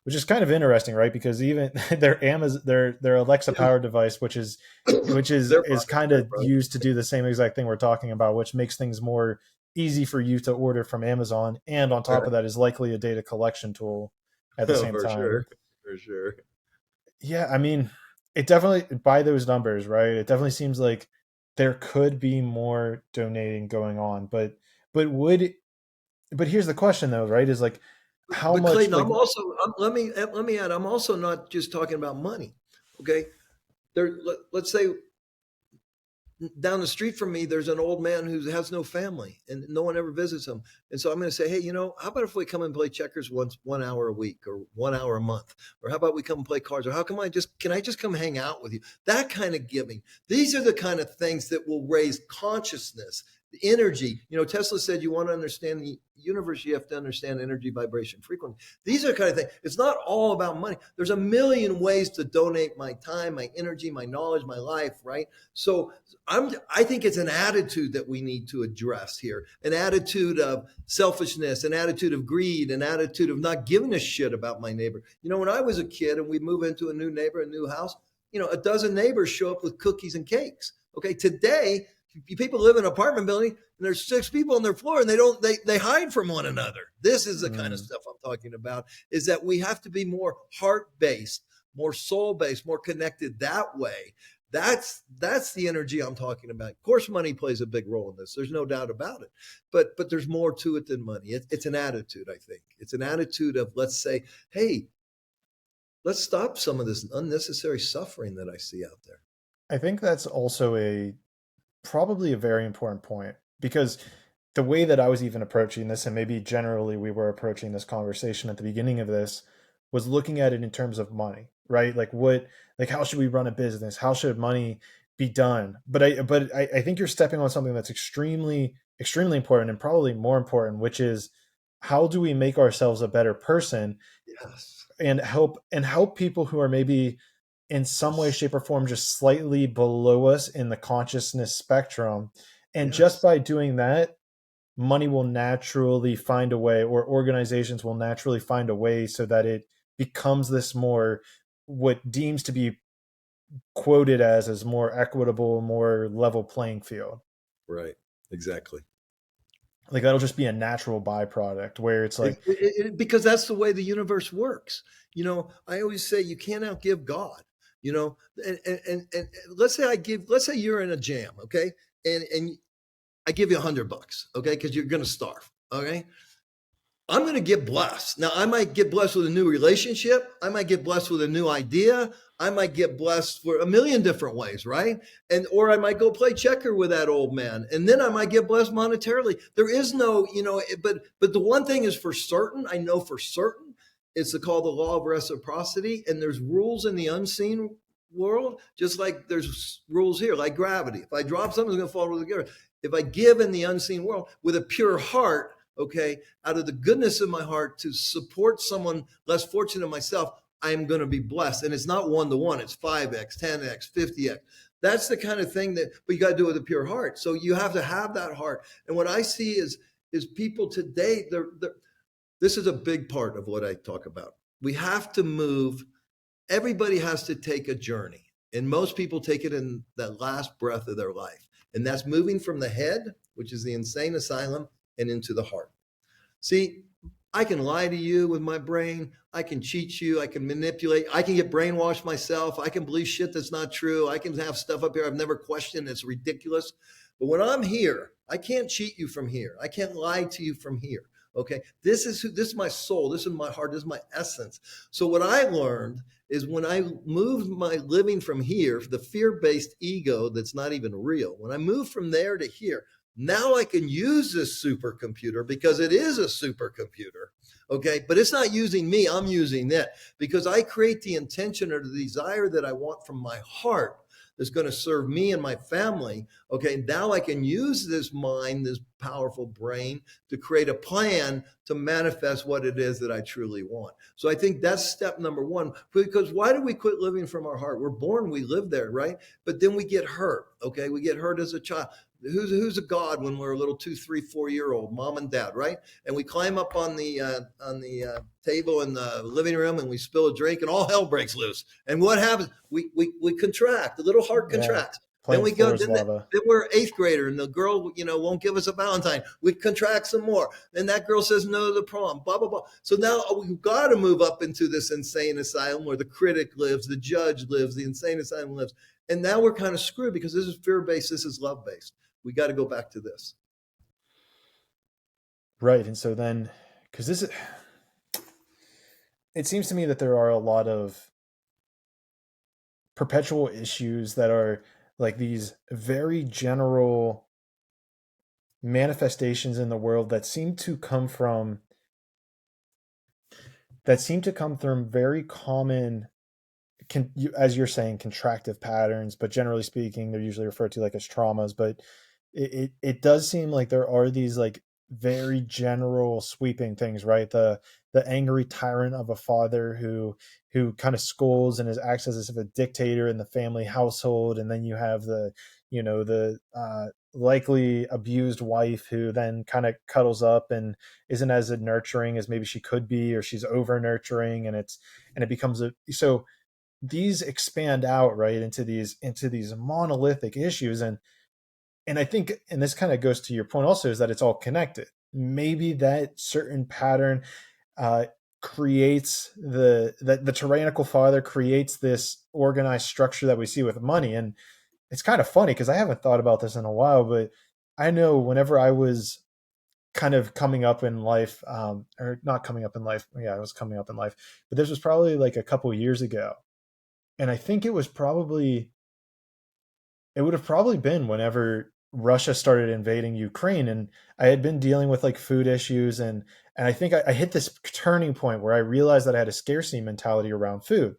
which is kind of interesting, right? Because even their Alexa Yeah. powered device, which is Their is product, kind their of product. used to do the same exact thing we're talking about, which makes things more easy for you to order from Amazon, and on top of that is likely a data collection tool at the same For time. sure. For sure. Yeah, I mean, it definitely, by those numbers, right? It definitely seems like there could be more donating going on, but would but here's the question though, right? Is like how But much Clayton, like let me add. I'm also not just talking about money. Okay, let's say down the street from me, there's an old man who has no family and no one ever visits him. And so I'm going to say, hey, how about if we come and play checkers once 1 hour a week or 1 hour a month? Or how about we come and play cards? Or how come can I just come hang out with you? That kind of giving. These are the kind of things that will raise consciousness, the energy. Tesla said you want to understand the universe, you have to understand energy, vibration, frequency. These are the kind of things. It's not all about money. There's a million ways to donate my time, my energy, my knowledge, my life, right? So I think it's an attitude that we need to address here, an attitude of selfishness, an attitude of greed, an attitude of not giving a shit about my neighbor. When I was a kid and we move into a new neighbor, a new house, a dozen neighbors show up with cookies and cakes. Okay, today people live in an apartment building and there's six people on their floor and they hide from one another. This is the kind of mm, stuff I'm talking about, is that we have to be more heart-based, more soul-based, more connected that way. That's the energy I'm talking about. Of course, money plays a big role in this. There's no doubt about it. But there's more to it than money. It's an attitude, I think. It's an attitude of, let's say, hey, let's stop some of this unnecessary suffering that I see out there. I think that's also a probably a very important point, because the way that I was even approaching this, and maybe generally we were approaching this conversation at the beginning of this, was looking at it in terms of money, right? Like how should we run a business? How should money be done? But I think you're stepping on something that's extremely important and probably more important, which is how do we make ourselves a better person Yes. and help people who are maybe in some way, shape, or form just slightly below us in the consciousness spectrum. And just Yes. by doing that, money will naturally find a way, or organizations will naturally find a way so that it becomes this more what deems to be quoted as more equitable, more level playing field. Right. Exactly. Like that'll just be a natural byproduct where it's like, Because that's the way the universe works. I always say you can't outgive God. you know, and let's say you're in a jam, okay, and I give you $100, okay, because you're going to starve, okay. I'm going to get blessed. Now, I might get blessed with a new relationship. I might get blessed with a new idea. I might get blessed for a million different ways, right? And or I might go play checker with that old man, and then I might get blessed monetarily. There is no, but the one thing is for certain. I know for certain it's called the law of reciprocity, and there's rules in the unseen world, just like there's rules here, like gravity. If I drop something, it's going to fall to the ground. If I give in the unseen world with a pure heart, okay, out of the goodness of my heart to support someone less fortunate than myself, I am going to be blessed. And it's not one to one, it's 5x, 10x, 50x. That's the kind of thing that, but you got to do it with a pure heart. So you have to have that heart. And what I see is people today, this is a big part of what I talk about. We have to move. Everybody has to take a journey. And most people take it in that last breath of their life. And that's moving from the head, which is the insane asylum, and into the heart. See, I can lie to you with my brain. I can cheat you. I can manipulate. I can get brainwashed myself. I can believe shit that's not true. I can have stuff up here I've never questioned. It's ridiculous. But when I'm here, I can't cheat you from here. I can't lie to you from here. Okay. This is my soul. This is my heart. This is my essence. So what I learned is when I moved my living from here, the fear-based ego that's not even real, when I moved from there to here, now I can use this supercomputer because it is a supercomputer. Okay. But it's not using me. I'm using it because I create the intention or the desire that I want from my heart that's going to serve me and my family. Okay. Now I can use this mind, this powerful brain to create a plan to manifest what it is that I truly want. So I think that's step number one, because why do we quit living from our heart? We're born, we live there, right? But then we get hurt. Okay. We get hurt as a child. Who's a god when we're a little 2, 3, 4 year old, mom and dad, right? And we climb up on the table in the living room and we spill a drink and all hell breaks loose. And what happens? We contract. The little heart Yeah, contracts. Then plain we go. floor is lava. Then we're eighth grader and the girl, won't give us a Valentine. We contract some more. And that girl says no to the prom. Blah blah blah. So now we've got to move up into this insane asylum where the critic lives, the judge lives, the insane asylum lives. And now we're kind of screwed because this is fear based. This is love based. We got to go back to this. Right. And so then, because it seems to me that there are a lot of perpetual issues that are like these very general manifestations in the world that seem to come from very common as you're saying, contractive patterns, but generally speaking, they're usually referred to like as traumas. But it does seem like there are these like very general sweeping things, right? The angry tyrant of a father who kind of scolds and acts as if a dictator in the family household, and then you have the likely abused wife who then kind of cuddles up and isn't as nurturing as maybe she could be, or she's over nurturing, and it becomes a so these expand out right into these monolithic issues. And I think, and this kind of goes to your point also, is that it's all connected. Maybe that certain pattern uh, creates the tyrannical father creates this organized structure that we see with money. And it's kind of funny because I haven't thought about this in a while, but I know whenever I was kind of coming up in life, or not coming up in life, yeah, I was coming up in life, but this was probably like a couple years ago, and I think it would have probably been whenever Russia started invading Ukraine, and I had been dealing with like food issues, and I think I hit this turning point where I realized that I had a scarcity mentality around food.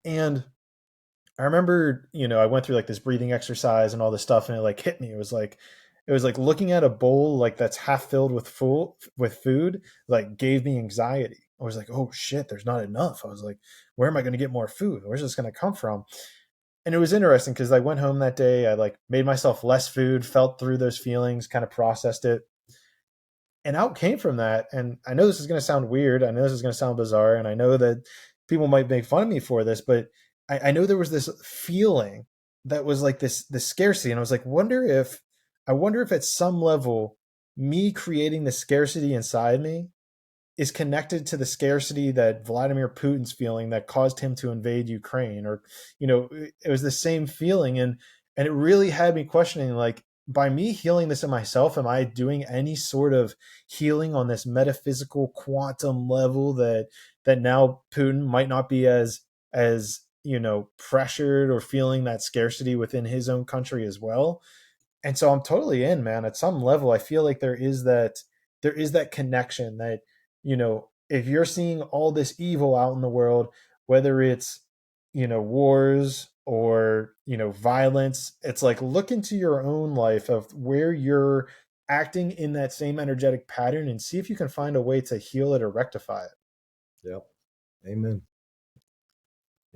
And I remember, I went through like this breathing exercise and all this stuff, and it like hit me. It was like looking at a bowl like that's half filled with food, like gave me anxiety. I was like, oh shit, there's not enough. I was like, where am I going to get more food? Where's this going to come from? And it was interesting because I went home that day. I like made myself less food, felt through those feelings, kind of processed it, and out came from that. And I know this is going to sound weird. I know this is going to sound bizarre, and I know that people might make fun of me for this, but I know there was this feeling that was like this scarcity, and I was like, I wonder if at some level, me creating the scarcity inside me is connected to the scarcity that Vladimir Putin's feeling that caused him to invade Ukraine, or it was the same feeling, and it really had me questioning, like, by me healing this in myself, am I doing any sort of healing on this metaphysical quantum level that now Putin might not be as pressured or feeling that scarcity within his own country as well. And so I'm totally in, man. At some level, I feel like there is that connection that, if you're seeing all this evil out in the world, whether it's, wars or, violence, it's like, look into your own life of where you're acting in that same energetic pattern and see if you can find a way to heal it or rectify it. Yep. Amen.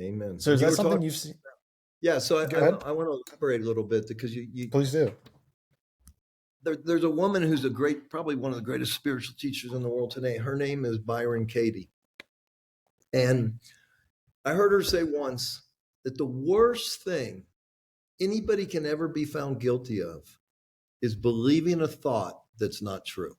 Amen. So And is you that were something talking, you've seen? yeah. So Go ahead. I want to elaborate a little bit because Please do. there's a woman who's a great, probably one of the greatest spiritual teachers in the world today. Her name is Byron Katie. And I heard her say once that the worst thing anybody can ever be found guilty of is believing a thought that's not true.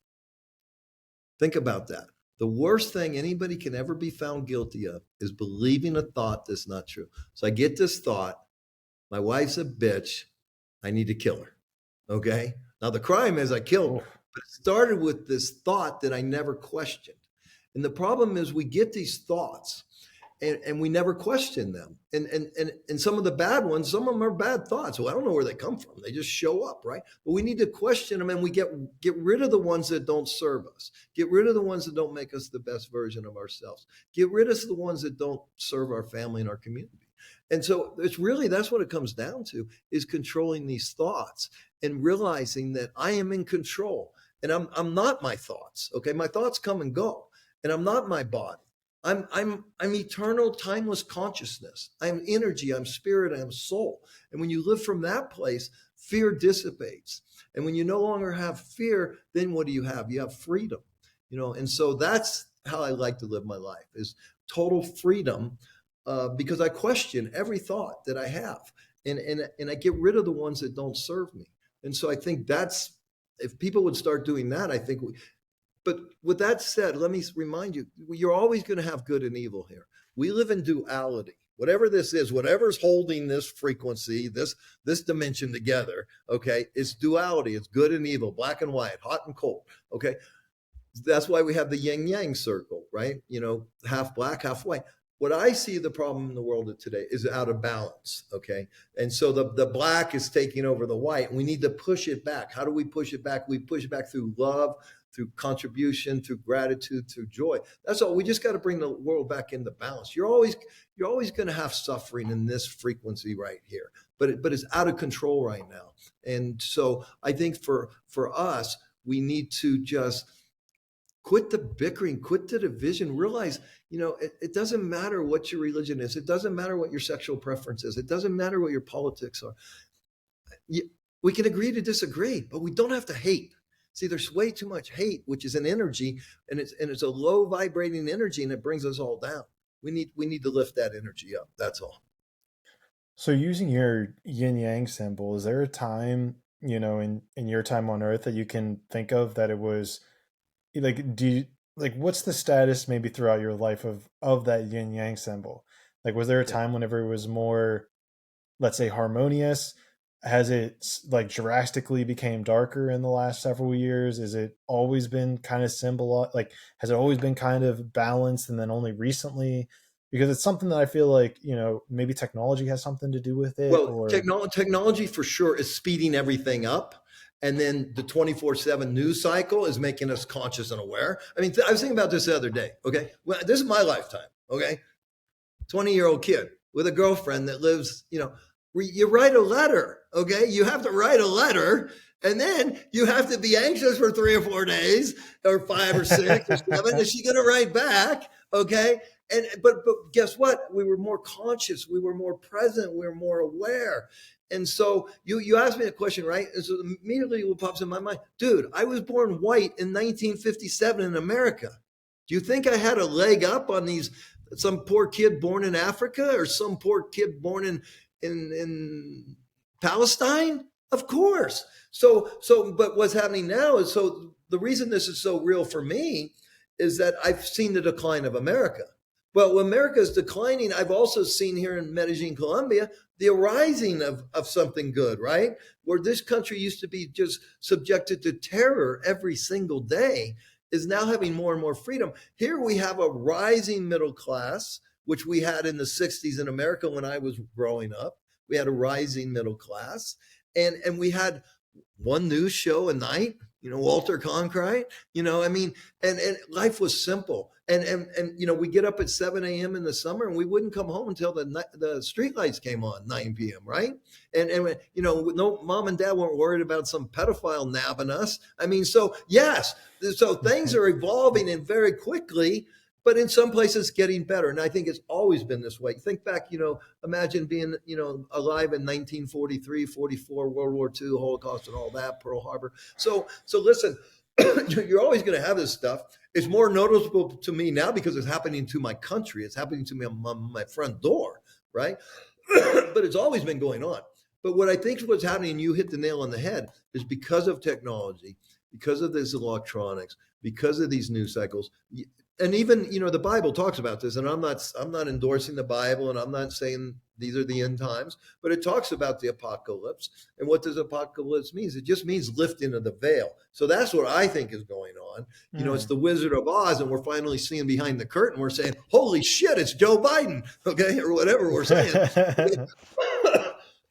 Think about that. The worst thing anybody can ever be found guilty of is believing a thought that's not true. So I get this thought, my wife's a bitch, I need to kill her. Okay. Now the crime is I killed her, Oof. but it started with this thought that I never questioned. And the problem is we get these thoughts and we never question them. And some of the bad ones, some of them are bad thoughts. Well, I don't know where they come from. They just show up, right? But we need to question them, and we get rid of the ones that don't serve us. Get rid of the ones that don't make us the best version of ourselves. Get rid of the ones that don't serve our family and our community. And so it's really, that's what it comes down to, is controlling these thoughts and realizing that I am in control, and I'm not my thoughts. Okay. My thoughts come and go, and I'm not my body. I'm eternal, timeless consciousness. I'm energy, I'm spirit, I'm soul. And when you live from that place, fear dissipates. And when you no longer have fear, then what do you have? You have freedom. And so that's how I like to live my life, is total freedom, because I question every thought that I have, and I get rid of the ones that don't serve me. And so I think that's, if people would start doing that, I think but with that said, let me remind you, you're always going to have good and evil here. We live in duality. Whatever this is, whatever's holding this frequency, this dimension together, okay, it's duality. It's good and evil, black and white, hot and cold, okay? That's why we have the yin yang circle, right? Half black, half white. What I see the problem in the world of today is out of balance, okay? And so the black is taking over the white, and we need to push it back. How do we push it back? We push it back through love, through contribution, through gratitude, through joy. That's all. We just got to bring the world back into balance. You're always going to have suffering in this frequency right here, but it's out of control right now. And so I think for us, we need to just quit the bickering, quit the division, realize, it doesn't matter what your religion is. It doesn't matter what your sexual preference is. It doesn't matter what your politics are. We can agree to disagree, but we don't have to hate. See, there's way too much hate, which is an energy, and it's a low vibrating energy, and it brings us all down. We need to lift that energy up. That's all. So using your yin yang symbol, is there a time, in your time on earth that you can think of that it was like, what's the status maybe throughout your life of that yin yang symbol? Like, was there a Yeah. time whenever it was more, let's say, harmonious? Has it like drastically became darker in the last several years? Is it always been kind of symbol, like, has it always been kind of balanced and then only recently? Because it's something that I feel like, maybe technology has something to do with it, Well, or technology for sure is speeding everything up. And then the 24/7 news cycle is making us conscious and aware. I mean, I was thinking about this the other day. Okay. Well, this is my lifetime. Okay. 20-year-old kid with a girlfriend that lives, you write a letter. Okay. You have to write a letter, and then you have to be anxious for 3 or 4 days, or 5 or 6 or 7. Is she going to write back? Okay. But guess what? We were more conscious. We were more present. We were more aware. And so you asked me a question, right? And so immediately what pops in my mind, dude, I was born white in 1957 in America. Do you think I had a leg up on some poor kid born in Africa, or some poor kid born in Palestine? Of course. So, but what's happening now is, so the reason this is so real for me is that I've seen the decline of America. Well, when America is declining, I've also seen here in Medellin, Colombia, the arising of something good, right? Where this country used to be just subjected to terror every single day, is now having more and more freedom. Here we have a rising middle class, which we had in the 60s in America when I was growing up. We had a rising middle class, and we had one news show a night, Walter Cronkite, I mean, and life was simple. And we get up at 7 a.m. in the summer and we wouldn't come home until the street lights came on 9 p.m. Right. And no, mom and dad weren't worried about some pedophile nabbing us. I mean, so yes, so things are evolving and very quickly, but in some places getting better. And I think it's always been this way. Think back, imagine being, alive in 1943, 44, World War II, Holocaust and all that, Pearl Harbor. So listen, you're always going to have this stuff. It's more noticeable to me now because it's happening to my country. It's happening to me on my front door, right? But it's always been going on. But what I think is what's happening, and you hit the nail on the head, is because of technology, because of this electronics, because of these news cycles, and even the Bible talks about this, and I'm not endorsing the Bible, and I'm not saying these are the end times, but it talks about the apocalypse. And what does apocalypse mean? It just means lifting of the veil. So that's what I think is going on. It's the Wizard of Oz, and we're finally seeing behind the curtain. We're saying, holy shit, it's Joe Biden, okay, or whatever we're saying.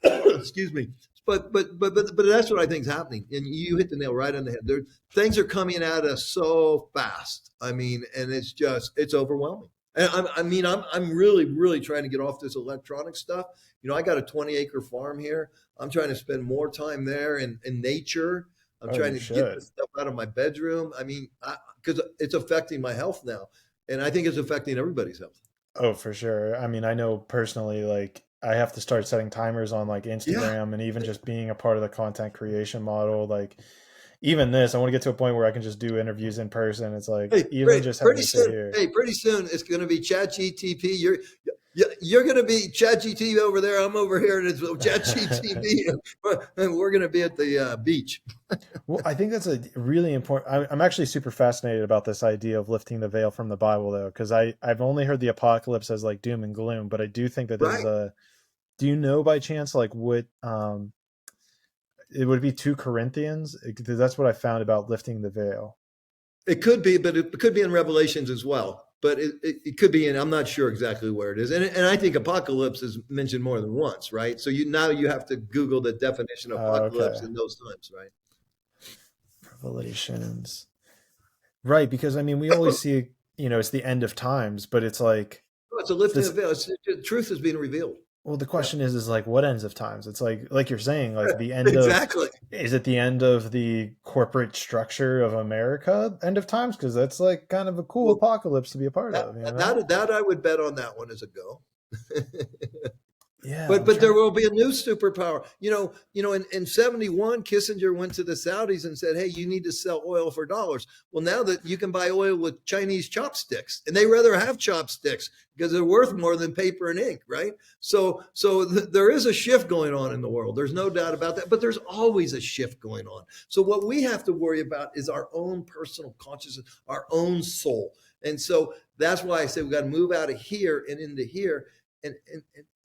Excuse me. But that's what I think is happening, and you hit the nail right on the head. Things are coming at us so fast. I mean, and it's overwhelming. And I'm really trying to get off this electronic stuff. I got a 20-acre farm here. I'm trying to spend more time there in nature. I'm trying to get this stuff out of my bedroom. I mean, because it's affecting my health now, and I think it's affecting everybody's health. Oh, for sure. I mean, I know personally, like I have to start setting timers on like Yeah. Instagram and even just being a part of the content creation model. Like even this, I want to get to a point where I can just do interviews in person. It's like Hey, even just having pretty to sit soon. here. Hey, pretty soon it's going to be Chat GTP. You're going to be Chat GTP over there. I'm over here, and it's Chat GTP, and we're going to be at the beach. Well, I think that's a really important. I'm actually super fascinated about this idea of lifting the veil from the Bible, though, because I've only heard the apocalypse as like doom and gloom, but I do think that this is Right. a. Do you know by chance like what it would be 2 Corinthians? Because that's what I found about lifting the veil. It could be, but it could be in Revelations as well. But it could be in. I'm not sure exactly where it is, and I think apocalypse is mentioned more than once, right? So you have to Google the definition of apocalypse Okay, in those times, right? Revelations. Right, because I mean, we always see, it's the end of times, but it's like Oh, it's a lifting of this. the veil. Truth is being revealed. Well, the Yeah, question is like what ends of times? It's like you're saying, like the end of. exactly. Is it the end of the corporate structure of America? End of times, because that's like kind of a cool Well, apocalypse to be a part that, of, you know? that I would bet on that one as a go. Yeah, But I'm there trying. will be a new superpower. In 71, Kissinger went to the Saudis and said, hey, you need to sell oil for dollars. Well, now that you can buy oil with Chinese chopsticks, and they rather have chopsticks because they're worth more than paper and ink, right? So there is a shift going on in the world. There's no doubt about that, but there's always a shift going on. So what we have to worry about is our own personal consciousness, our own soul. And so that's why I say we got to move out of here and into here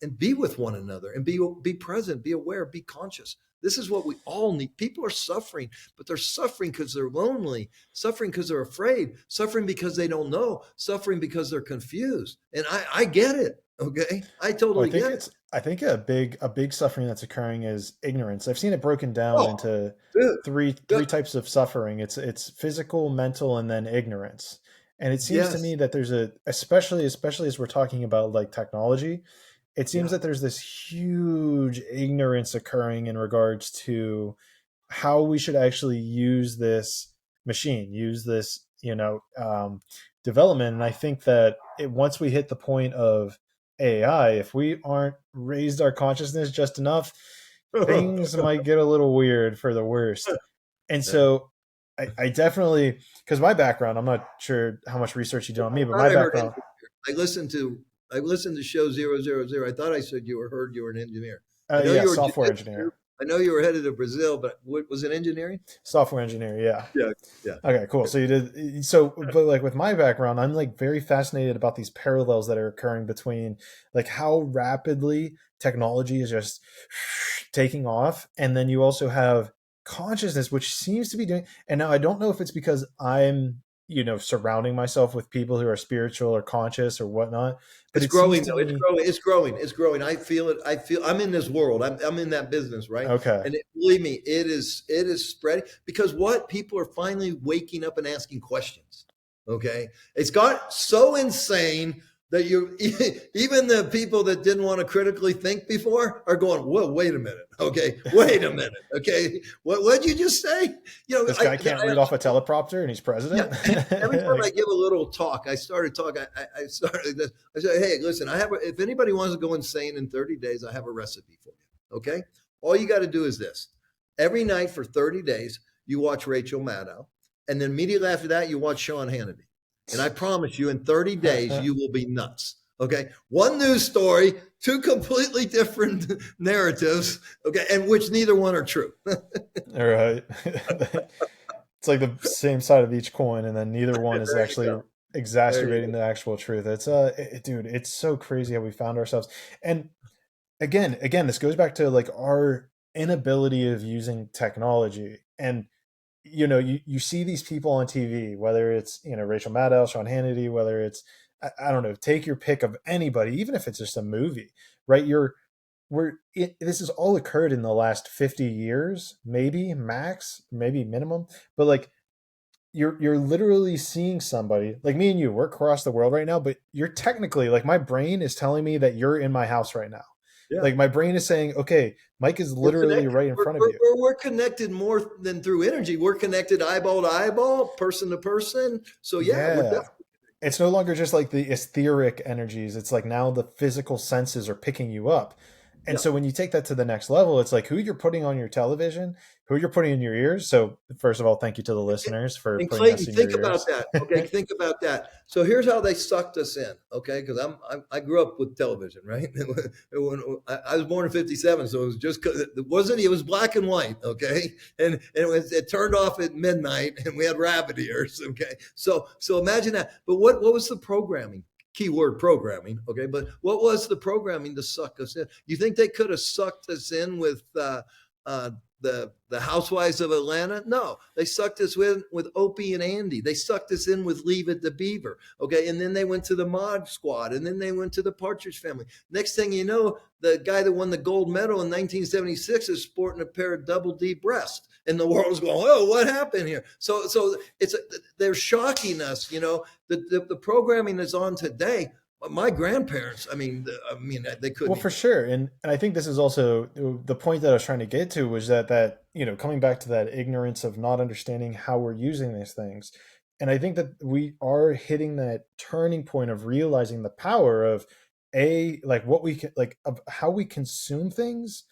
and be with one another and be present, be aware, be conscious. This is what we all need. People are suffering, but they're suffering because they're lonely, suffering because they're afraid, suffering because they don't know, suffering because they're confused. And I get it. Okay. I Well, totally get it. I think a big suffering that's occurring is ignorance. I've seen it broken down Oh, into dude. three types of suffering. It's physical, mental, and then ignorance. And it seems to me Yes. that there's especially as we're talking about like technology, it seems Yeah. that there's this huge ignorance occurring in regards to how we should actually use this machine, use this, development. And I think that once we hit the point of AI, if we aren't raised our consciousness just enough, things might get a little weird for the worst. And Yeah. so I definitely, because my background, I'm not sure how much research you do on me, but I my thought I heard background, engineer. I listened to I listened to show 000. I thought I said you were an engineer. I know yeah, you were software jujitsu. engineer. I know you were headed to Brazil, but what, was it engineering? Software engineer, yeah. Yeah, yeah. Okay, cool. So you did so, but like with my background, I'm like very fascinated about these parallels that are occurring between like how rapidly technology is just taking off, and then you also have consciousness, which seems to be doing. And now I don't know if it's because I'm surrounding myself with people who are spiritual or conscious or whatnot, but It's it seems growing to though. It's me growing. It's growing. It's growing. I feel it. I feel. I'm in this world. I'm in that business, right? okay. And believe me, it is spreading because what people are finally waking up and asking questions. Okay, it's got so insane that you even the people that didn't want to critically think before are going, whoa, wait a minute. Okay, wait a minute. Okay, what did you just say? You know, This guy can't read off a teleprompter and he's yeah. president. Every time I Like, give a little talk, I started talking. I started this. I said, "Hey, listen, if anybody wants to go insane in 30 days, I have a recipe for you. Okay, all you got to do is this: every night for 30 days, you watch Rachel Maddow, and then immediately after that, you watch Sean Hannity. And I promise you, in 30 days, you will be nuts. Okay, one news story, two completely different narratives. Okay, and which neither one are true. all right. It's like the same side of each coin, and then neither one is There you actually go. There you exacerbating go. the actual truth. It's dude, it's so crazy how we found ourselves. And again, this goes back to like our inability of using technology. And you see these people on TV, whether it's Rachel Maddow, Sean Hannity, whether it's I don't know, take your pick of anybody, even if it's just a movie, right? This has all occurred in the last 50 years, maybe max, maybe minimum, but like you're literally seeing somebody like me and you. We're across the world right now, but you're technically like my brain is telling me that you're in my house right now. Yeah. Like my brain is saying, okay, Mike is We're literally connected. right in front of you. We're connected more than through energy. We're connected eyeball to eyeball, person to person. So yeah, we're Yeah. definitely. It's no longer just like the etheric energies. It's like now the physical senses are picking you up. And Yeah. so when you take that to the next level, it's like who you're putting on your television, who you're putting in your ears. So first of all, thank you to the listeners for And putting us Clayton, in your think about ears. that. Okay, think about that. So here's how they sucked us in. Okay, because I grew up with television, right? I was born in '57, so it was just it was black and white. Okay, and it turned off at midnight, and we had rabbit ears. Okay, so imagine that. But what was the programming? Keyword programming. Okay, but what was the programming to suck us in? You think they could have sucked us in with uh, the Housewives of Atlanta? No, they sucked us in with Opie and Andy. They sucked us in with Leave It to Beaver. Okay, and then they went to the Mod Squad, and then they went to the Partridge Family. Next thing you know, the guy that won the gold medal in 1976 is sporting a pair of double D breasts. And the world's going, oh, what happened here? So they're shocking us. You know, the programming that's on today. My grandparents, they Well, couldn't for even. sure, and I think this is also the point that I was trying to get to was that coming back to that ignorance of not understanding how we're using these things, and I think that we are hitting that turning point of realizing the power of like what we can like of how we consume things,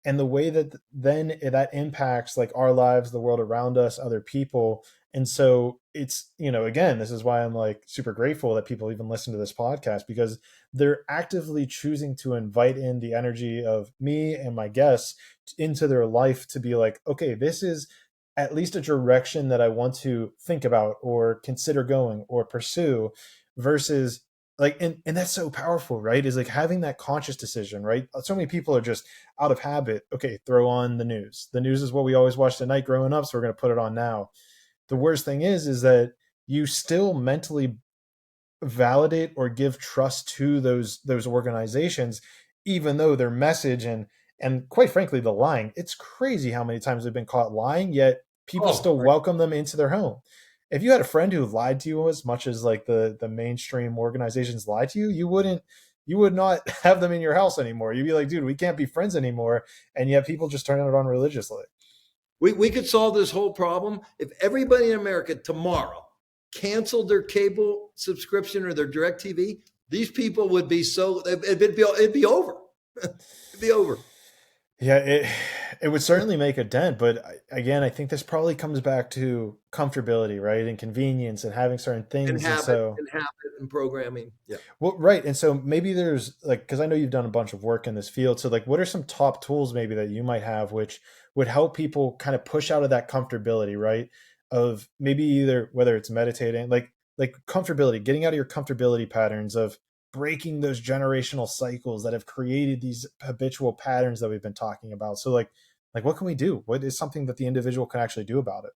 and the way that then that impacts like our lives, the world around us, other people. And so it's again, this is why I'm like super grateful that people even listen to this podcast, because they're actively choosing to invite in the energy of me and my guests into their life to be like, okay, this is at least a direction that I want to think about or consider going or pursue, versus like, and that's so powerful, right? Is like having that conscious decision, right? So many people are just out of habit. Okay, throw on the news. The news is what we always watched at night growing up, so we're going to put it on now. The worst thing is that you still mentally validate or give trust to those organizations, even though their message and quite frankly the lying. It's crazy how many times they've been caught lying, yet people Oh, still welcome them into their home. If you had a friend who lied to you as much as like the mainstream organizations lie to you, you would not have them in your house anymore. You'd be like, dude, we can't be friends anymore. And yet people just turn it on religiously. we could solve this whole problem if everybody in America tomorrow canceled their cable subscription or their direct TV. These people would be it'd be over. It'd be over. Yeah, it would certainly make a dent, but again, I think this probably comes back to comfortability, right? And convenience and having certain And things. And habit so, and habit and programming. Yeah. well, right. And so maybe there's like, because I know you've done a bunch of work in this field. So, like, what are some top tools maybe that you might have which would help people kind of push out of that comfortability, right? Of maybe either whether it's meditating, like comfortability, getting out of your comfortability patterns of breaking those generational cycles that have created these habitual patterns that we've been talking about. So, like what can we do? What is something that the individual can actually do about it?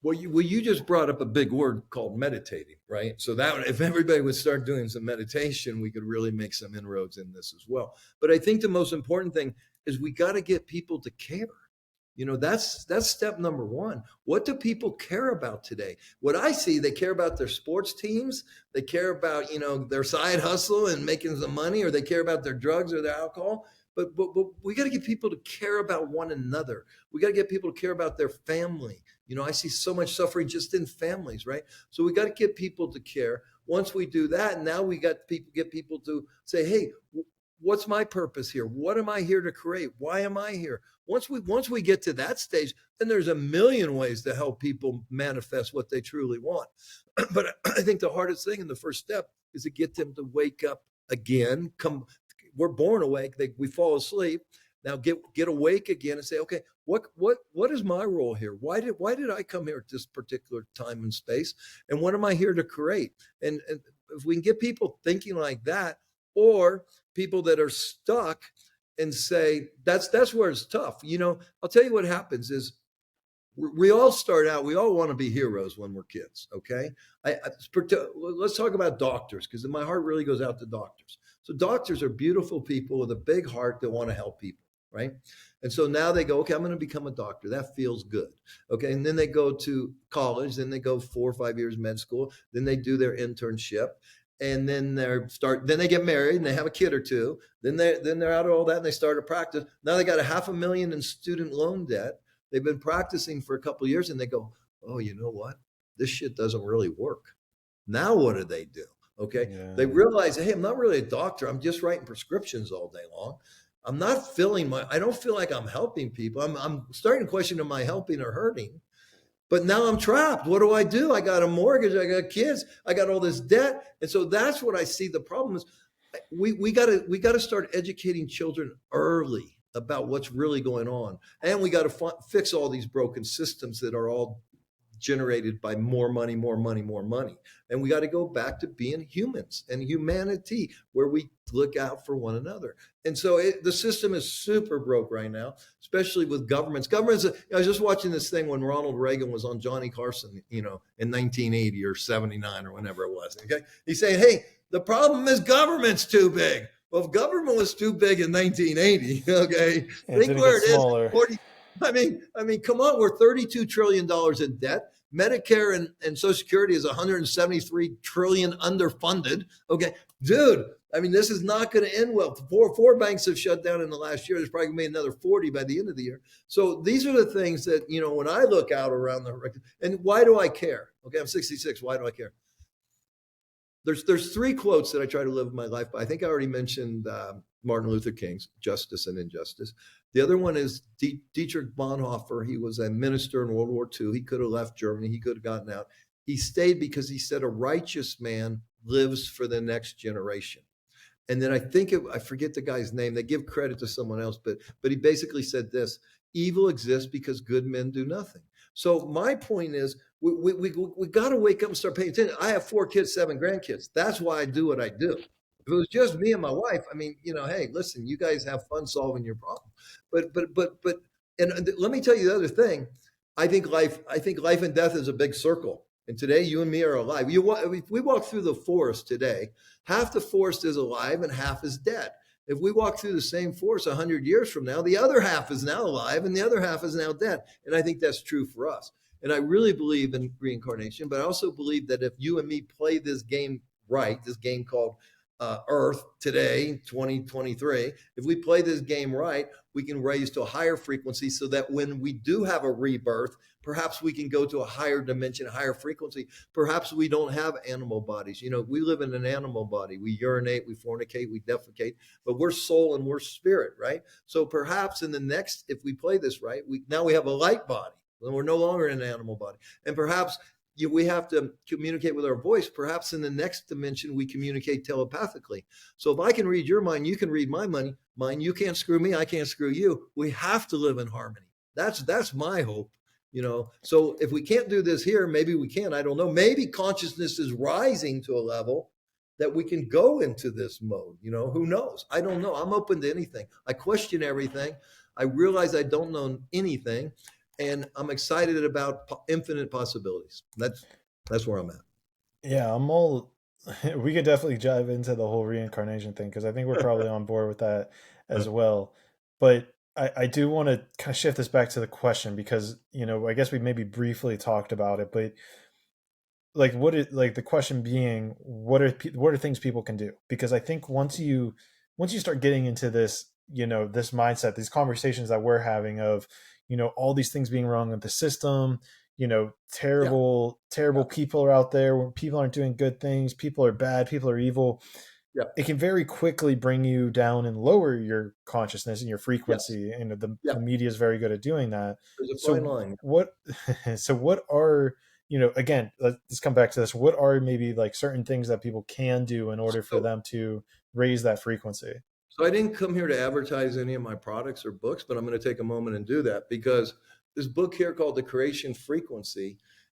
Well, you just brought up a big word called meditating, right? So that if everybody would start doing some meditation, we could really make some inroads in this as well. But I think the most important thing is we got to get people to care. That's step number one. What do people care about today? What I see, they care about their sports teams. They care about their side hustle and making some money, or they care about their drugs or their alcohol. But we got to get people to care about one another. We got to get people to care about their family. I see so much suffering just in families, right? So we got to get people to care. Once we do that, now we got to get people to say, "Hey, what's my purpose here? What am I here to create? Why am I here?" Once we get to that stage, then there's a million ways to help people manifest what they truly want. But I think the hardest thing in the first step is to get them to wake up again. We're born awake. We fall asleep. Now get awake again and say, okay, what is my role here? Why did I come here at this particular time and space? And what am I here to create? And if we can get people thinking like that, or people that are stuck and say that's where it's tough. I'll tell you what happens is we all start out, we all want to be heroes when we're kids. Okay. Let's talk about doctors, because my heart really goes out to doctors. So doctors are beautiful people with a big heart that want to help people, right? And so now they go, okay, I'm going to become a doctor. That feels good. Okay. And then they go to college, then they go 4 or 5 years med school, then they do their internship, and then they get married and they have a kid or two. Then they're out of all that and they start a practice. Now they got $500,000 in student loan debt. They've been practicing for a couple of years and they go, oh, you know what? This shit doesn't really work. Now what do they do? Okay. They Yeah. realize, hey, I'm not really a doctor. I'm just writing prescriptions all day long. I don't feel like I'm helping people. I'm starting to question, am I helping or hurting? But now I'm trapped. What do? I got a mortgage. I got kids. I got all this debt. And so that's what I see. The problem is we gotta start educating children early about what's really going on, and we got to fix all these broken systems that are all generated by more money, more money, more money. And we got to go back to being humans and humanity, where we look out for one another. And so the system is super broke right now, especially with governments. I was just watching this thing when Ronald Reagan was on Johnny Carson, in 1980 or 79 or whenever it was. Okay. He's saying, hey, the problem is government's too big. Well, if government was too big in 1980, okay, It think didn't get where it is. smaller. 40, I mean, come on, we're $32 trillion in debt. Medicare and Social Security is 173 trillion underfunded. Okay, dude. I mean, this is not going to end well. Four banks have shut down in the last year. There's probably going to be another 40 by the end of the year. So these are the things that when I look out around and why do I care? Okay, I'm 66. Why do I care? There's three quotes that I try to live my life by. I think I already mentioned Martin Luther King's "Justice and Injustice." The other one is Dietrich Bonhoeffer. He was a minister in World War II. He could have left Germany. He could have gotten out. He stayed because he said, "A righteous man lives for the next generation." And then I forget the guy's name. They give credit to someone else, but he basically said this: evil exists because good men do nothing. So my point is, we got to wake up and start paying attention. I have 4 kids, 7 grandkids. That's why I do what I do. If it was just me and my wife, I mean, hey, listen, you guys have fun solving your problem. But, and let me tell you the other thing. I think life and death is a big circle. And today, you and me are alive. If we walk through the forest today, half the forest is alive and half is dead. If we walk through the same forest 100 years from now, the other half is now alive and the other half is now dead. And I think that's true for us. And I really believe in reincarnation, but I also believe that if you and me play this game right, this game called Earth today, 2023, if we play this game right, we can raise to a higher frequency so that when we do have a rebirth, perhaps we can go to a higher dimension, a higher frequency. Perhaps we don't have animal bodies. We live in an animal body. We urinate, we fornicate, we defecate, but we're soul and we're spirit, right? So perhaps in the next, if we play this right, we have a light body. We're no longer in an animal body. And perhaps we have to communicate with our voice. Perhaps in the next dimension, we communicate telepathically. So if I can read your mind, you can read my mind. You can't screw me, I can't screw you. We have to live in harmony. That's my hope. So if we can't do this here, maybe we can. I don't know. Maybe consciousness is rising to a level that we can go into this mode. Who knows? I don't know. I'm open to anything. I question everything. I realize I don't know anything, and I'm excited about infinite possibilities. That's where I'm at. Yeah, I'm all. We could definitely dive into the whole reincarnation thing because I think we're probably on board with that as well. But I do want to kind of shift this back to the question because, I guess we maybe briefly talked about it, but like like the question being what are things people can do? Because I think once you start getting into this, this mindset, these conversations that we're having of, all these things being wrong with the system, Yeah, terrible yeah, people are out there where people aren't doing good things, people are bad, people are evil. yeah, It can very quickly bring you down and lower your consciousness and your yes, frequency. And yeah. the media is very good at doing that. There's a fine So line. what, so what are, again, let's come back to this. What are maybe like certain things that people can do in order for So, them to raise that frequency? so I didn't come here to advertise any of my products or books, but I'm going to take a moment and do that because this book here called The Creation Frequency,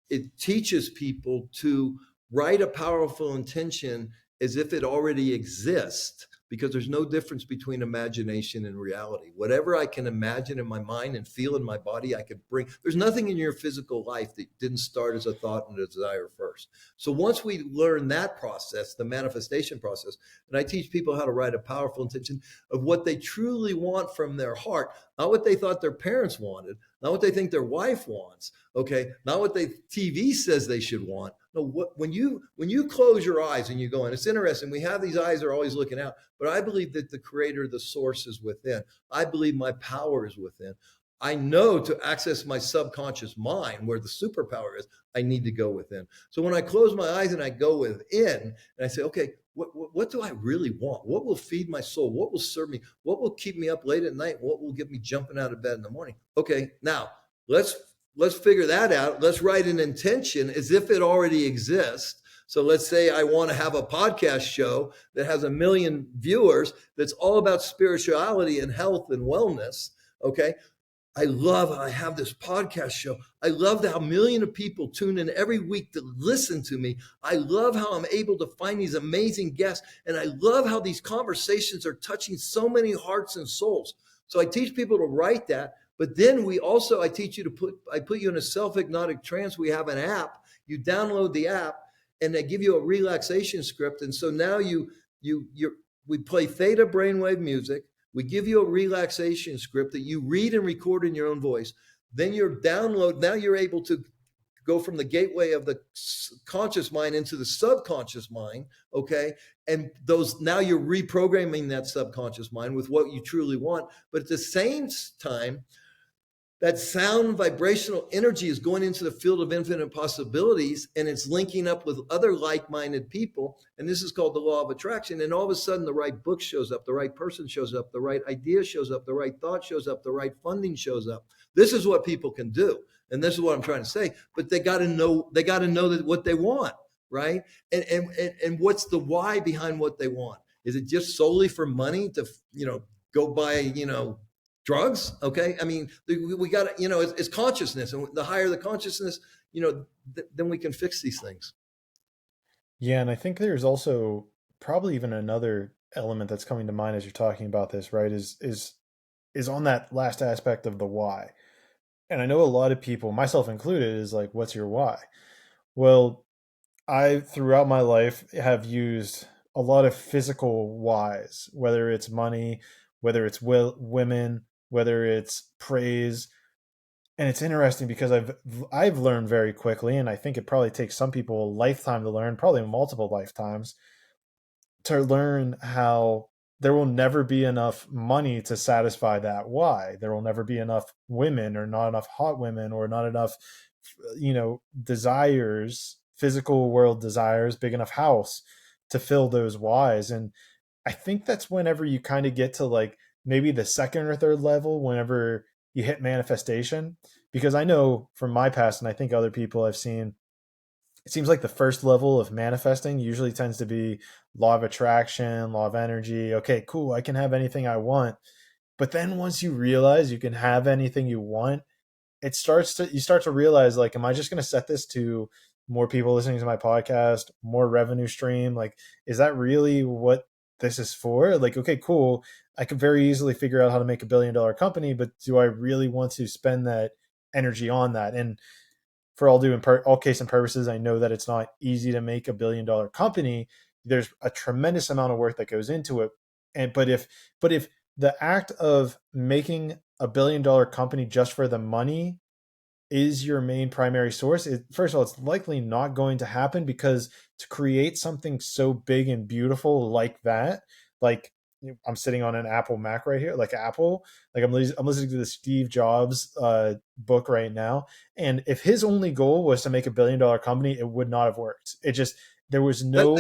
it teaches people to write a powerful intention as if it already exists because there's no difference between imagination and reality. Whatever I can imagine in my mind and feel in my body, I could bring. There's nothing in your physical life that didn't start as a thought and a desire first. So once we learn that process, the manifestation process, and I teach people how to write a powerful intention of what they truly want from their heart, not what they thought their parents wanted, not what they think their wife wants, okay, not what the TV says they should want. No, when you close your eyes and you go, and it's interesting, we have these eyes that are always looking out, but I believe that the creator, the source is within. I believe my power is within. I know to access my subconscious mind, where the superpower is, I need to go within. So when I close my eyes and I go within, and I say, okay, what do I really want? What will feed my soul? What will serve me? What will keep me up late at night? What will get me jumping out of bed in the morning? Okay, now let's let's figure that out. Let's write an intention as if it already exists. So let's say I want to have a podcast show that has 1 million viewers that's all about spirituality and health and wellness. Okay. I have this podcast show. I love how 1 million of people tune in every week to listen to me. I love how I'm able to find these amazing guests. And I love how these conversations are touching so many hearts and souls. So I teach people to write that. But then I teach you I put you in a self-hypnotic trance. We have an app. You download the app and they give you a relaxation script. And so now we play theta brainwave music. We give you a relaxation script that you read and record in your own voice. Then now you're able to go from the gateway of the conscious mind into the subconscious mind. Okay. And now you're reprogramming that subconscious mind with what you truly want. But at the same time, that sound vibrational energy is going into the field of infinite possibilities and it's linking up with other like-minded people, and this is called the law of attraction. And all of a sudden the right book shows up, the right person shows up, the right idea shows up, the right thought shows up, the right funding shows up. This is what people can do, and this is what I'm trying to say. But they got to know that what they want, right? And what's the why behind what they want? Is it just solely for money to go buy drugs? Okay. I mean, we got to, it's consciousness, and the higher the consciousness, then we can fix these things. Yeah, and I think there's also probably even another element that's coming to mind as you're talking about this, right? Is on that last aspect of the why. And I know a lot of people, myself included, is like, what's your why? Well, I throughout my life have used a lot of physical whys, whether it's money, whether it's women, whether it's praise. And it's interesting because I've learned very quickly, and I think it probably takes some people a lifetime to learn, probably multiple lifetimes, to learn how there will never be enough money to satisfy that why. There will never be enough women, or not enough hot women, or not enough, desires, physical world desires, big enough house to fill those whys. And I think that's whenever you kind of get to like maybe the second or third level, whenever you hit manifestation. Because I know from my past, and I think other people I've seen, it seems like the first level of manifesting usually tends to be law of attraction, law of energy. Okay, cool, I can have anything I want. But then once you realize you can have anything you want, you start to realize, like, am I just going to set this to more people listening to my podcast, more revenue stream? Like, is that really what this is for? Like, okay, cool, I could very easily figure out how to make $1 billion company, but do I really want to spend that energy on that? And for all case and purposes, I know that it's not easy to make $1 billion company. There's a tremendous amount of work that goes into it. And but if the act of making $1 billion company just for the money is your main primary source, first of all, it's likely not going to happen, because to create something so big and beautiful like that, like, I'm sitting on an Apple Mac right here, like Apple, like I'm listening to the Steve Jobs book right now, and if his only goal was to make $1 billion company, it would not have worked. It just, there was That, no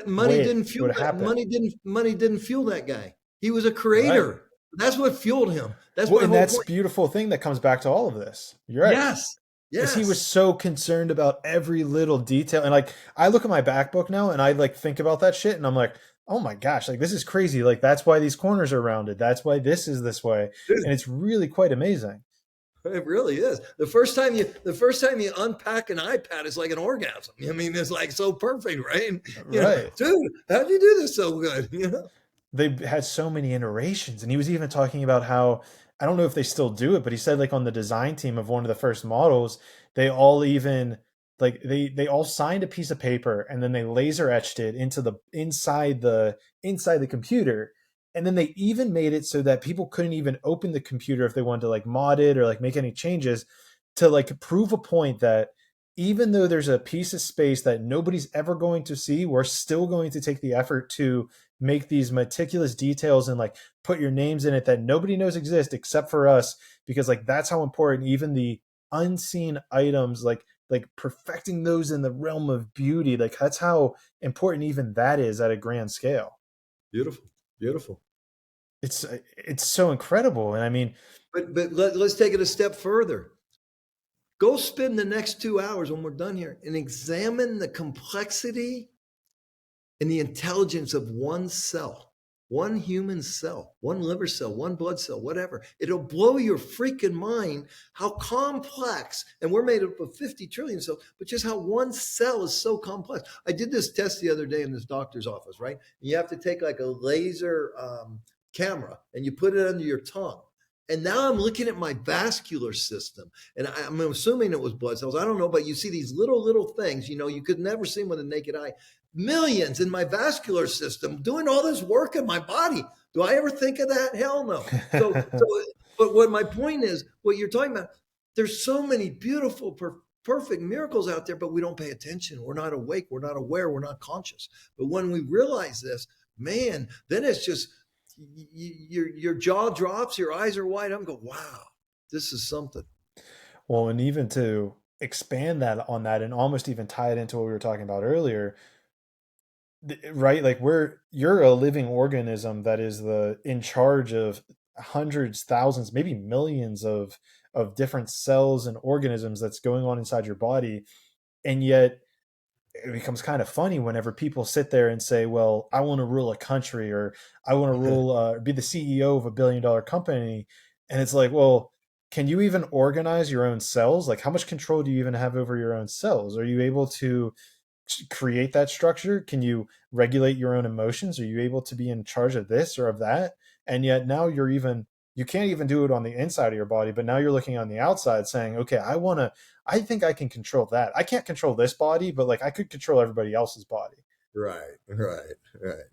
money way didn't it would fuel that. happen. Money didn't fuel that guy. He was a Right. creator. That's what fueled him. That's Well, my and whole that's point. beautiful thing that comes back to all of this. You're right. Yes. Is he was Yes. so concerned about every little detail. And like, I look at my back book now and I like think about that shit and I'm like, oh my gosh, like this is crazy. Like, that's why these corners are rounded. That's why this is this way. And it's really quite amazing. It really is. The first time you unpack an iPad is like an orgasm. I mean, it's like so perfect, right? And, Right. dude, how'd you do this so good? They had so many iterations, and he was even talking about how, I don't know if they still do it, but he said like on the design team of one of the first models, they all even, like, they all signed a piece of paper and then they laser etched it into the inside the computer. And then they even made it so that people couldn't even open the computer if they wanted to like mod it or like make any changes, to like prove a point that even though there's a piece of space that nobody's ever going to see, we're still going to take the effort to make these meticulous details and like put your names in it that nobody knows exist except for us, because like that's how important even the unseen items, like perfecting those in the realm of beauty, like that's how important even that is at a grand scale. Beautiful, beautiful. It's so incredible. And I mean, Let's take it a step further. Go spend the next 2 hours when we're done here and examine the complexity and the intelligence of one cell, one human cell, one liver cell, one blood cell, whatever. It'll blow your freaking mind how complex, and we're made up of 50 trillion cells, but just how one cell is so complex. I did this test the other day in this doctor's office, right? And you have to take like a laser camera and you put it under your tongue. And now I'm looking at my vascular system, and I'm assuming it was blood cells. I don't know, but you see these little things. You could never see them with the naked eye. Millions in my vascular system doing all this work in my body. Do I ever think of that? Hell no. But what my point is, what you're talking about, there's so many beautiful, perfect miracles out there, but we don't pay attention. We're not awake. We're not aware. We're not conscious. But when we realize this, man, then it's just your jaw drops, your eyes are wide up, and go, wow, this is something. well, and even to expand that on that and almost even tie it into what we were talking about earlier, right? Like, you're a living organism that is the in charge of hundreds, thousands, maybe millions of different cells and organisms that's going on inside your body. And yet it becomes kind of funny whenever people sit there and say, well, I want to rule a country, or I want to be the CEO of $1 billion company. And it's like, well, can you even organize your own cells? Like, how much control do you even have over your own cells? Are you able to create that structure? Can you regulate your own emotions? Are you able to be in charge of this or of that? And yet now you can't even do it on the inside of your body, but now you're looking on the outside saying, okay, I think I can control that. I can't control this body, but like I could control everybody else's body. Right, right, right.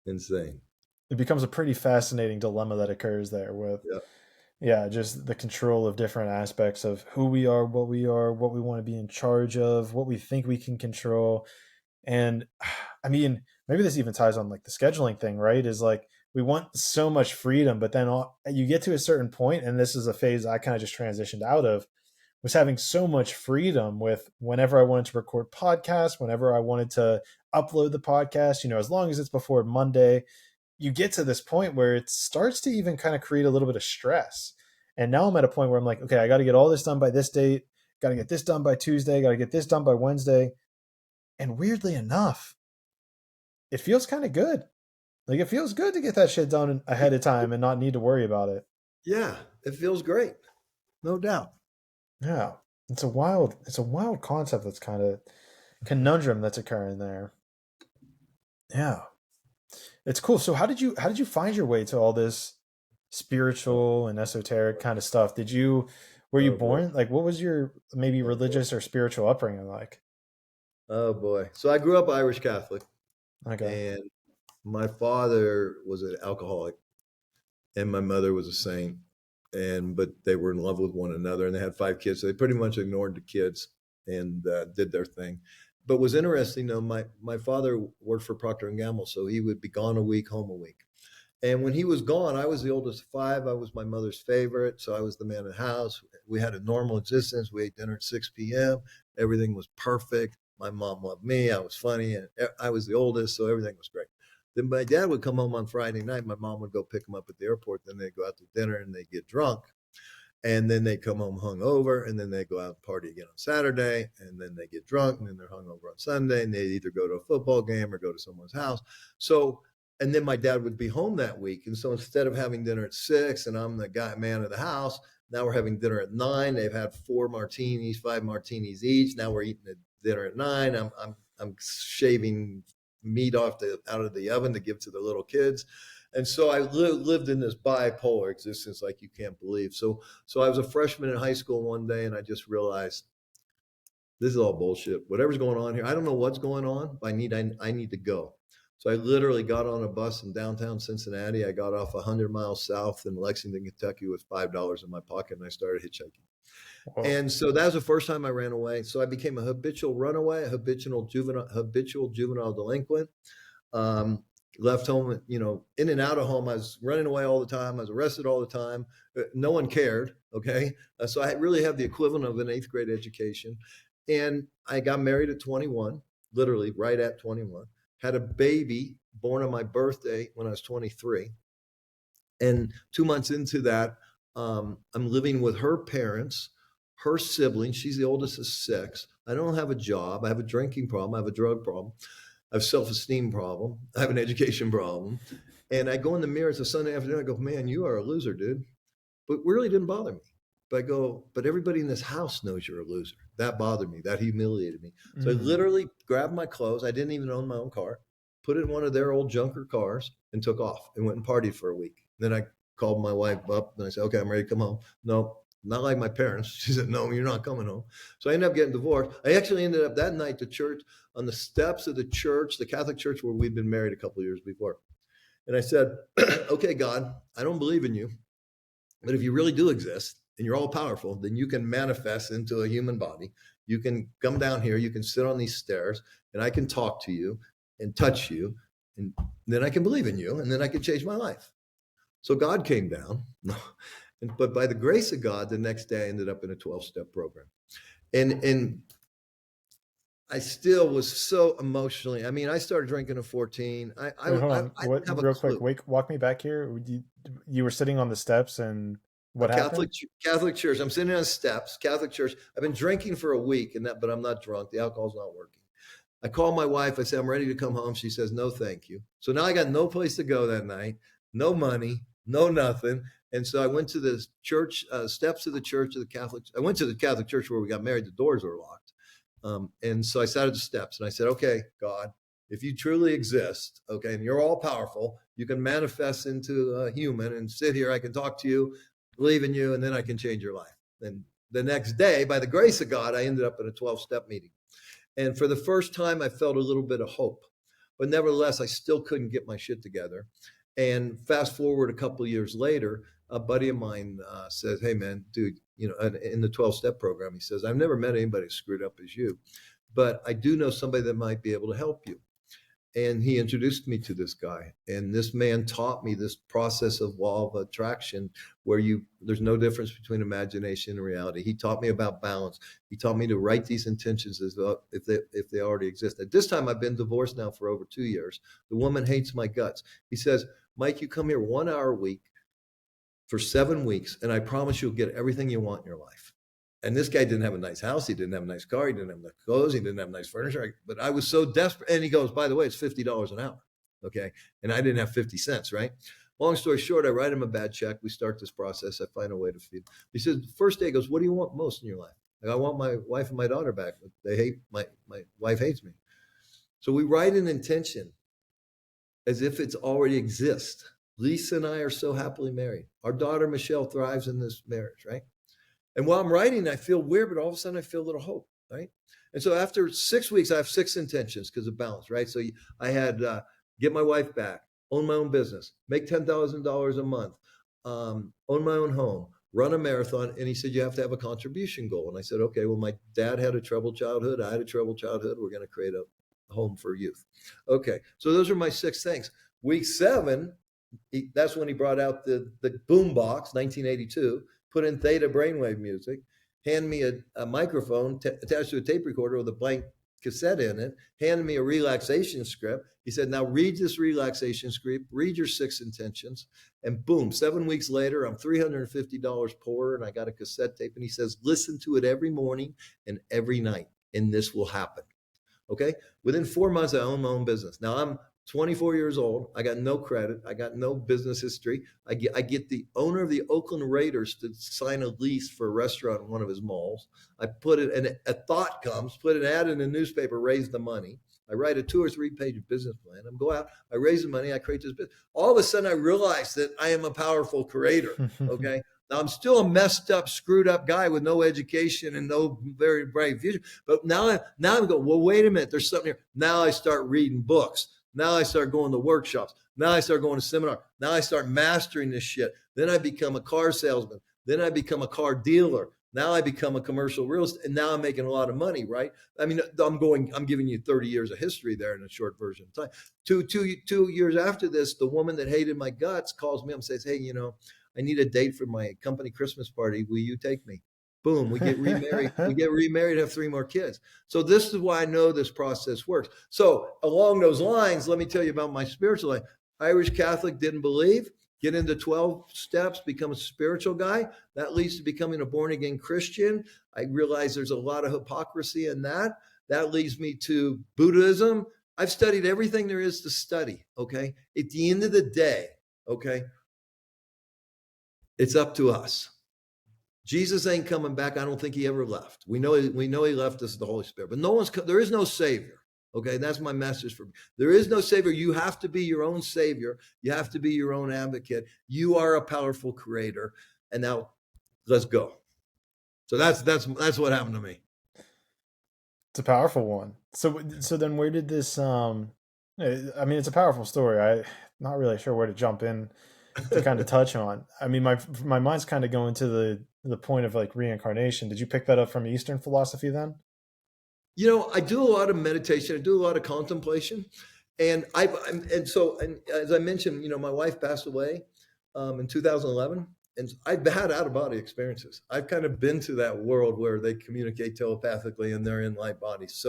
Insane. It becomes a pretty fascinating dilemma that occurs there with, Yeah. yeah, just the control of different aspects of who we are, what we want to be in charge of, what we think we can control. And I mean, maybe this even ties on like the scheduling thing, right? Is like we want so much freedom, but then you get to a certain point, and this is a phase I kind of just transitioned out of, was having so much freedom with whenever I wanted to record podcasts, whenever I wanted to upload the podcast, as long as it's before Monday. You get to this point where it starts to even kind of create a little bit of stress. And now I'm at a point where I'm like, okay, I got to get all this done by this date, got to get this done by Tuesday, got to get this done by Wednesday. And weirdly enough, it feels kind of good. Like it feels good to get that shit done ahead of time and not need to worry about it. Yeah, it feels great, no doubt. Yeah. It's a wild concept that's kind of conundrum that's occurring there. Yeah. It's cool. So how did you find your way to all this spiritual and esoteric kind of stuff? Were you Oh boy. born like what was your maybe Oh boy. religious or spiritual upbringing like? Oh boy. So I grew up Irish Catholic, Okay. and my father was an alcoholic, and my mother was a saint. And but they were in love with one another, and they had 5 kids. So they pretty much ignored the kids and did their thing. But was interesting though. My father worked for Procter and Gamble, so he would be gone a week, home a week. And when he was gone, I was the oldest of 5. I was my mother's favorite. So I was the man of the house. We had a normal existence. We ate dinner at 6 p.m. Everything was perfect. My mom loved me. I was funny. And I was the oldest. So everything was great. Then my dad would come home on Friday night. My mom would go pick him up at the airport. Then they'd go out to dinner and they'd get drunk. And then they come home hungover, and then they go out and party again on Saturday, and then they get drunk, and then they're hungover on Sunday, and they either go to a football game or go to someone's house. So, and then my dad would be home that week, and so instead of having dinner at 6, and I'm the guy man of the house, now we're having dinner at 9. They've had 4 martinis, 5 martinis each. Now we're eating dinner at 9. I'm shaving meat out of the oven to give to the little kids. And so I lived in this bipolar existence like you can't believe. So I was a freshman in high school one day, and I just realized this is all bullshit. Whatever's going on here, I don't know what's going on, but I need to go. So I literally got on a bus in downtown Cincinnati. I got off 100 miles south in Lexington, Kentucky, with $5 in my pocket, and I started hitchhiking. Whoa. And so that was the first time I ran away. So I became a habitual runaway, a habitual juvenile delinquent. Um, Left home, in and out of home. I was running away all the time. I was arrested all the time. No one cared. Okay. So I really have the equivalent of an eighth grade education. And I got married at 21, literally right at 21, had a baby born on my birthday when I was 23. And 2 months into that, I'm living with her parents, her siblings. She's the oldest of 6. I don't have a job. I have a drinking problem. I have a drug problem. I have a self-esteem problem. I have an education problem. And I go in the mirror. It's a Sunday afternoon. I go, man, you are a loser, dude. But it really didn't bother me. But I go, but everybody in this house knows you're a loser. That bothered me. That humiliated me. So I Mm. literally grabbed my clothes. I didn't even own my own car. Put it in one of their old junker cars and took off and went and partied for a week. Then I called my wife up and I said, okay, I'm ready to come home. No, not like my parents. She said, no, you're not coming home. So I ended up getting divorced. I actually ended up that night to church on the steps of the church, the Catholic church where we'd been married a couple of years before. And I said, okay, God, I don't believe in you, but if you really do exist and you're all powerful, then you can manifest into a human body. You can come down here, you can sit on these stairs, and I can talk to you and touch you. And then I can believe in you, and then I can change my life. So God came down. But by the grace of God, the next day I ended up in a 12-step program. And I still was so emotionally. I mean, I started drinking at 14. Wait, hold I on. didn't What have a real quick, clue. wait, walk me back here. You were sitting on the steps and A what happened? Catholic church. I'm sitting on steps. Catholic church. I've been drinking for a week, but I'm not drunk. The alcohol's not working. I call my wife. I say I'm ready to come home. She says no, thank you. So now I got no place to go that night. No money. No nothing. And so I went to the church steps of the church of the Catholics. I went to the Catholic church where we got married. The doors were locked. And so I sat at the steps and I said, okay, God, if you truly exist, okay, and you're all powerful, you can manifest into a human and sit here. I can talk to you, believe in you, and then I can change your life. And the next day, by the grace of God, I ended up in a 12-step meeting. And for the first time, I felt a little bit of hope. But nevertheless, I still couldn't get my shit together. And fast forward a couple of years later, a buddy of mine says, hey, man, dude, in the 12-step program, he says, I've never met anybody as screwed up as you, but I do know somebody that might be able to help you. And he introduced me to this guy, and this man taught me this process of law of attraction, where there's no difference between imagination and reality. He taught me about balance. He taught me to write these intentions as though if they already exist. At this time, I've been divorced now for over 2 years. The woman hates my guts. He says, Mike, you come here 1 hour a week for 7 weeks, and I promise you'll get everything you want in your life. And this guy didn't have a nice house. He didn't have a nice car. He didn't have nice clothes. He didn't have nice furniture. But I was so desperate. And he goes, by the way, it's $50 an hour. Okay. And I didn't have 50 cents, right? Long story short, I write him a bad check. We start this process. I find a way to feed. He says, the first day, he goes, what do you want most in your life? Like, I want my wife and my daughter back. They hate my wife hates me. So we write an intention as if it's already exists. Lisa and I are so happily married. Our daughter, Michelle, thrives in this marriage, right? And while I'm writing, I feel weird, but all of a sudden I feel a little hope, right? And so after 6 weeks, I have 6 intentions because of balance, right? So I had get my wife back, own my own business, make $10,000 a month, own my own home, run a marathon. And he said, you have to have a contribution goal. And I said, okay, well, my dad had a troubled childhood. I had a troubled childhood. We're going to create a home for youth. Okay, so those are my 6 things. Week 7, that's when he brought out the boom box, 1982, put in theta brainwave music, hand me a microphone attached to a tape recorder with a blank cassette in it, handed me a relaxation script. He said, now read this relaxation script, read your 6 intentions, and boom, 7 weeks later, I'm $350 poorer, and I got a cassette tape, and he says, listen to it every morning and every night, and this will happen. Okay? Within 4 months, I own my own business. Now I'm 24 years old. I got no credit. I got no business history. I get the owner of the Oakland Raiders to sign a lease for a restaurant in one of his malls. I put it, and a thought comes, put an ad in the newspaper, raise the money. I write a 2 or 3 page business plan. I go out, I raise the money, I create this business. All of a sudden, I realize that I am a powerful creator. Okay. Now I'm still a messed up, screwed up guy with no education and no very bright future. But now I'm going, well, wait a minute, there's something here. Now I start reading books. Now I start going to workshops. Now I start going to seminars. Now I start mastering this shit. Then I become a car salesman. Then I become a car dealer. Now I become a commercial real estate, and now I'm making a lot of money, right? I mean, I'm giving you 30 years of history there in a short version of time. Two years after this, the woman that hated my guts calls me up and says, hey, I need a date for my company Christmas party. Will you take me? Boom, we get remarried. We get remarried, have 3 more kids. So this is why I know this process works. So along those lines, let me tell you about my spiritual life. Irish Catholic, didn't believe, get into 12 steps, become a spiritual guy. That leads to becoming a born again Christian. I realize there's a lot of hypocrisy in that. That leads me to Buddhism. I've studied everything there is to study, okay? At the end of the day, okay, it's up to us. Jesus ain't coming back. I don't think he ever left. We know he left us the Holy Spirit, but there is no savior. Okay. That's my message for me. There is no savior. You have to be your own savior. You have to be your own advocate. You are a powerful creator. And now let's go. So that's what happened to me. It's a powerful one. So then where did this, I mean, it's a powerful story. I'm not really sure where to jump in to kind of touch on. I mean, my mind's kind of going to the point of like reincarnation. Did you pick that up from Eastern philosophy then? I do a lot of meditation. I do a lot of contemplation, and so as I mentioned, my wife passed away in 2011, and I've had out of body experiences. I've kind of been to that world where they communicate telepathically and they're in light bodies.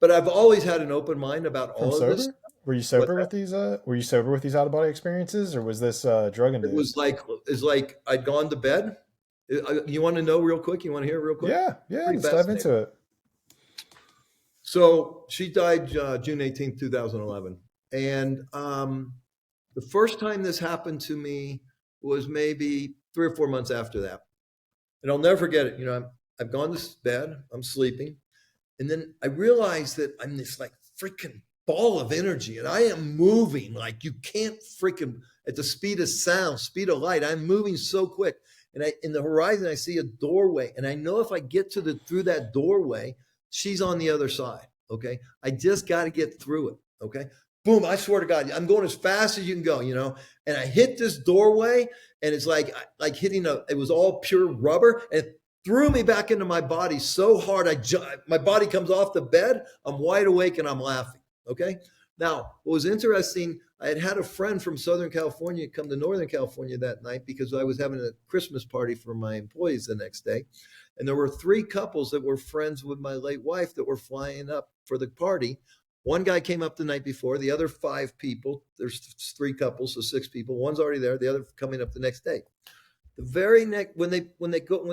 But I've always had an open mind about all of this. Were you sober with these? Were you sober with these out of body experiences, or was this drug induced? It's like I'd gone to bed. You want to know real quick? You want to hear real quick? Yeah. Let's dive into it. So she died June 18th, 2011, and the first time this happened to me was maybe 3 or 4 months after that, and I'll never forget it. I've gone to bed. I'm sleeping, and then I realized that I'm this like freaking ball of energy, and I am moving like you can't freaking at the speed of sound, speed of light. I'm moving so quick. And in the horizon, I see a doorway, and I know if I get through that doorway, she's on the other side. Okay. I just got to get through it. Okay. Boom. I swear to God, I'm going as fast as you can go, and I hit this doorway, and it's like hitting it was all pure rubber, and it threw me back into my body so hard. My body comes off the bed. I'm wide awake and I'm laughing. Okay. Now, what was interesting, I had a friend from Southern California come to Northern California that night because I was having a Christmas party for my employees the next day. And there were three couples that were friends with my late wife that were flying up for the party. One guy came up the night before, the other five people, there's three couples, so six people. One's already there, the other coming up the next day. The very next, when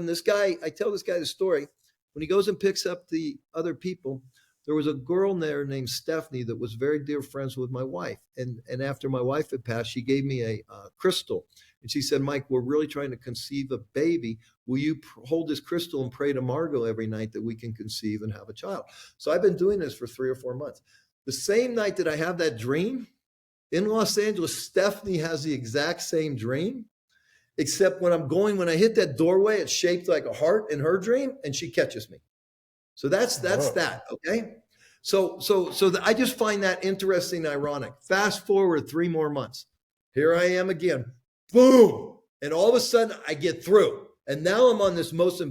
this guy, I tell this guy the story, when he goes and picks up the other people, there was a girl there named Stephanie that was very dear friends with my wife. And after my wife had passed, she gave me a crystal. And she said, Mike, we're really trying to conceive a baby. Will you hold this crystal and pray to Margot every night that we can conceive and have a child? So I've been doing this for 3 or 4 months. The same night that I have that dream in Los Angeles, Stephanie has the exact same dream, except when I hit that doorway, it's shaped like a heart in her dream, and she catches me. So that's Whoa. that. Okay. So I just find that interesting, ironic. Fast forward 3 more months. Here I am again. Boom. And all of a sudden I get through. And now I'm on this most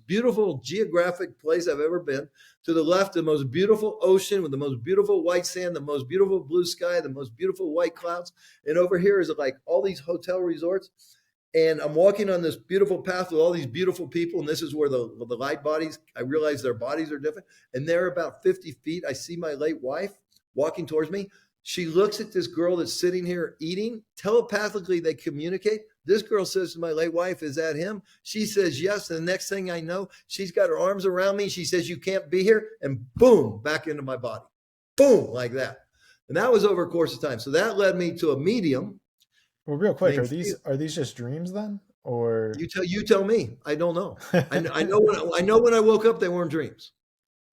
beautiful geographic place I've ever been. To the left, the most beautiful ocean with the most beautiful white sand, the most beautiful blue sky, the most beautiful white clouds. And over here is like all these hotel resorts. And I'm walking on this beautiful path with all these beautiful people. And this is where the light bodies, I realize their bodies are different. And they're about 50 feet. I see my late wife walking towards me. She looks at this girl that's sitting here eating. Telepathically, they communicate. This girl says to my late wife, is that him? She says, yes. And the next thing I know, she's got her arms around me. She says, you can't be here. And boom, back into my body. Boom, like that. And that was over a course of time. So that led me to a medium. Well, real quick, named are these just dreams then, or You tell me. I don't know. I know when I woke up, they weren't dreams.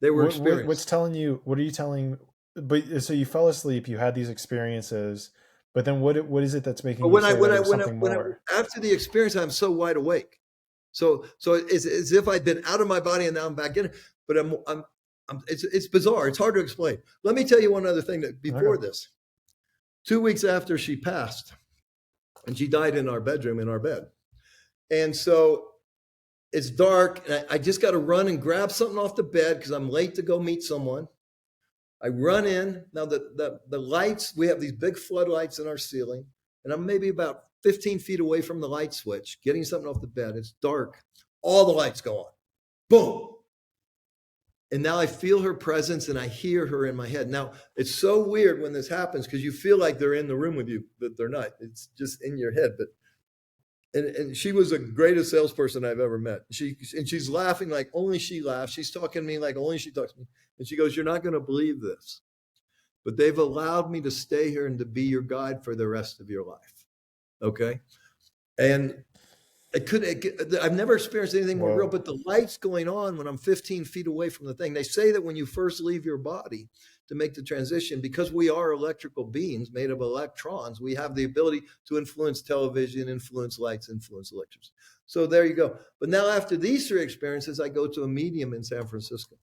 They were experiences. what's telling you? What are you telling? But so you fell asleep, you had these experiences, but then what is it that's making But you say that there's something more? after the experience, I'm so wide awake. So it's as if I'd been out of my body and now I'm back in it. But it's bizarre. It's hard to explain. Let me tell you one other thing that before Okay. this, 2 weeks after she passed, and she died in our bedroom in our bed. And so it's dark, and I just got to run and grab something off the bed because I'm late to go meet someone. I run in. Now, the lights, we have these big floodlights in our ceiling, and I'm maybe about 15 feet away from the light switch, getting something off the bed. It's dark. All the lights go on. Boom. And now I feel her presence and I hear her in my head. Now, it's so weird when this happens because you feel like they're in the room with you, but they're not. It's just in your head. But and she was the greatest salesperson I've ever met. She's laughing like only she laughs. She's talking to me like only she talks to me. And she goes, you're not going to believe this, but they've allowed me to stay here and to be your guide for the rest of your life. Okay. And I've never experienced anything more real, but the lights going on when I'm 15 feet away from the thing. They say that when you first leave your body to make the transition, because we are electrical beings made of electrons, we have the ability to influence television, influence lights, influence electricity. So there you go. But now after these 3 experiences, I go to a medium in San Francisco.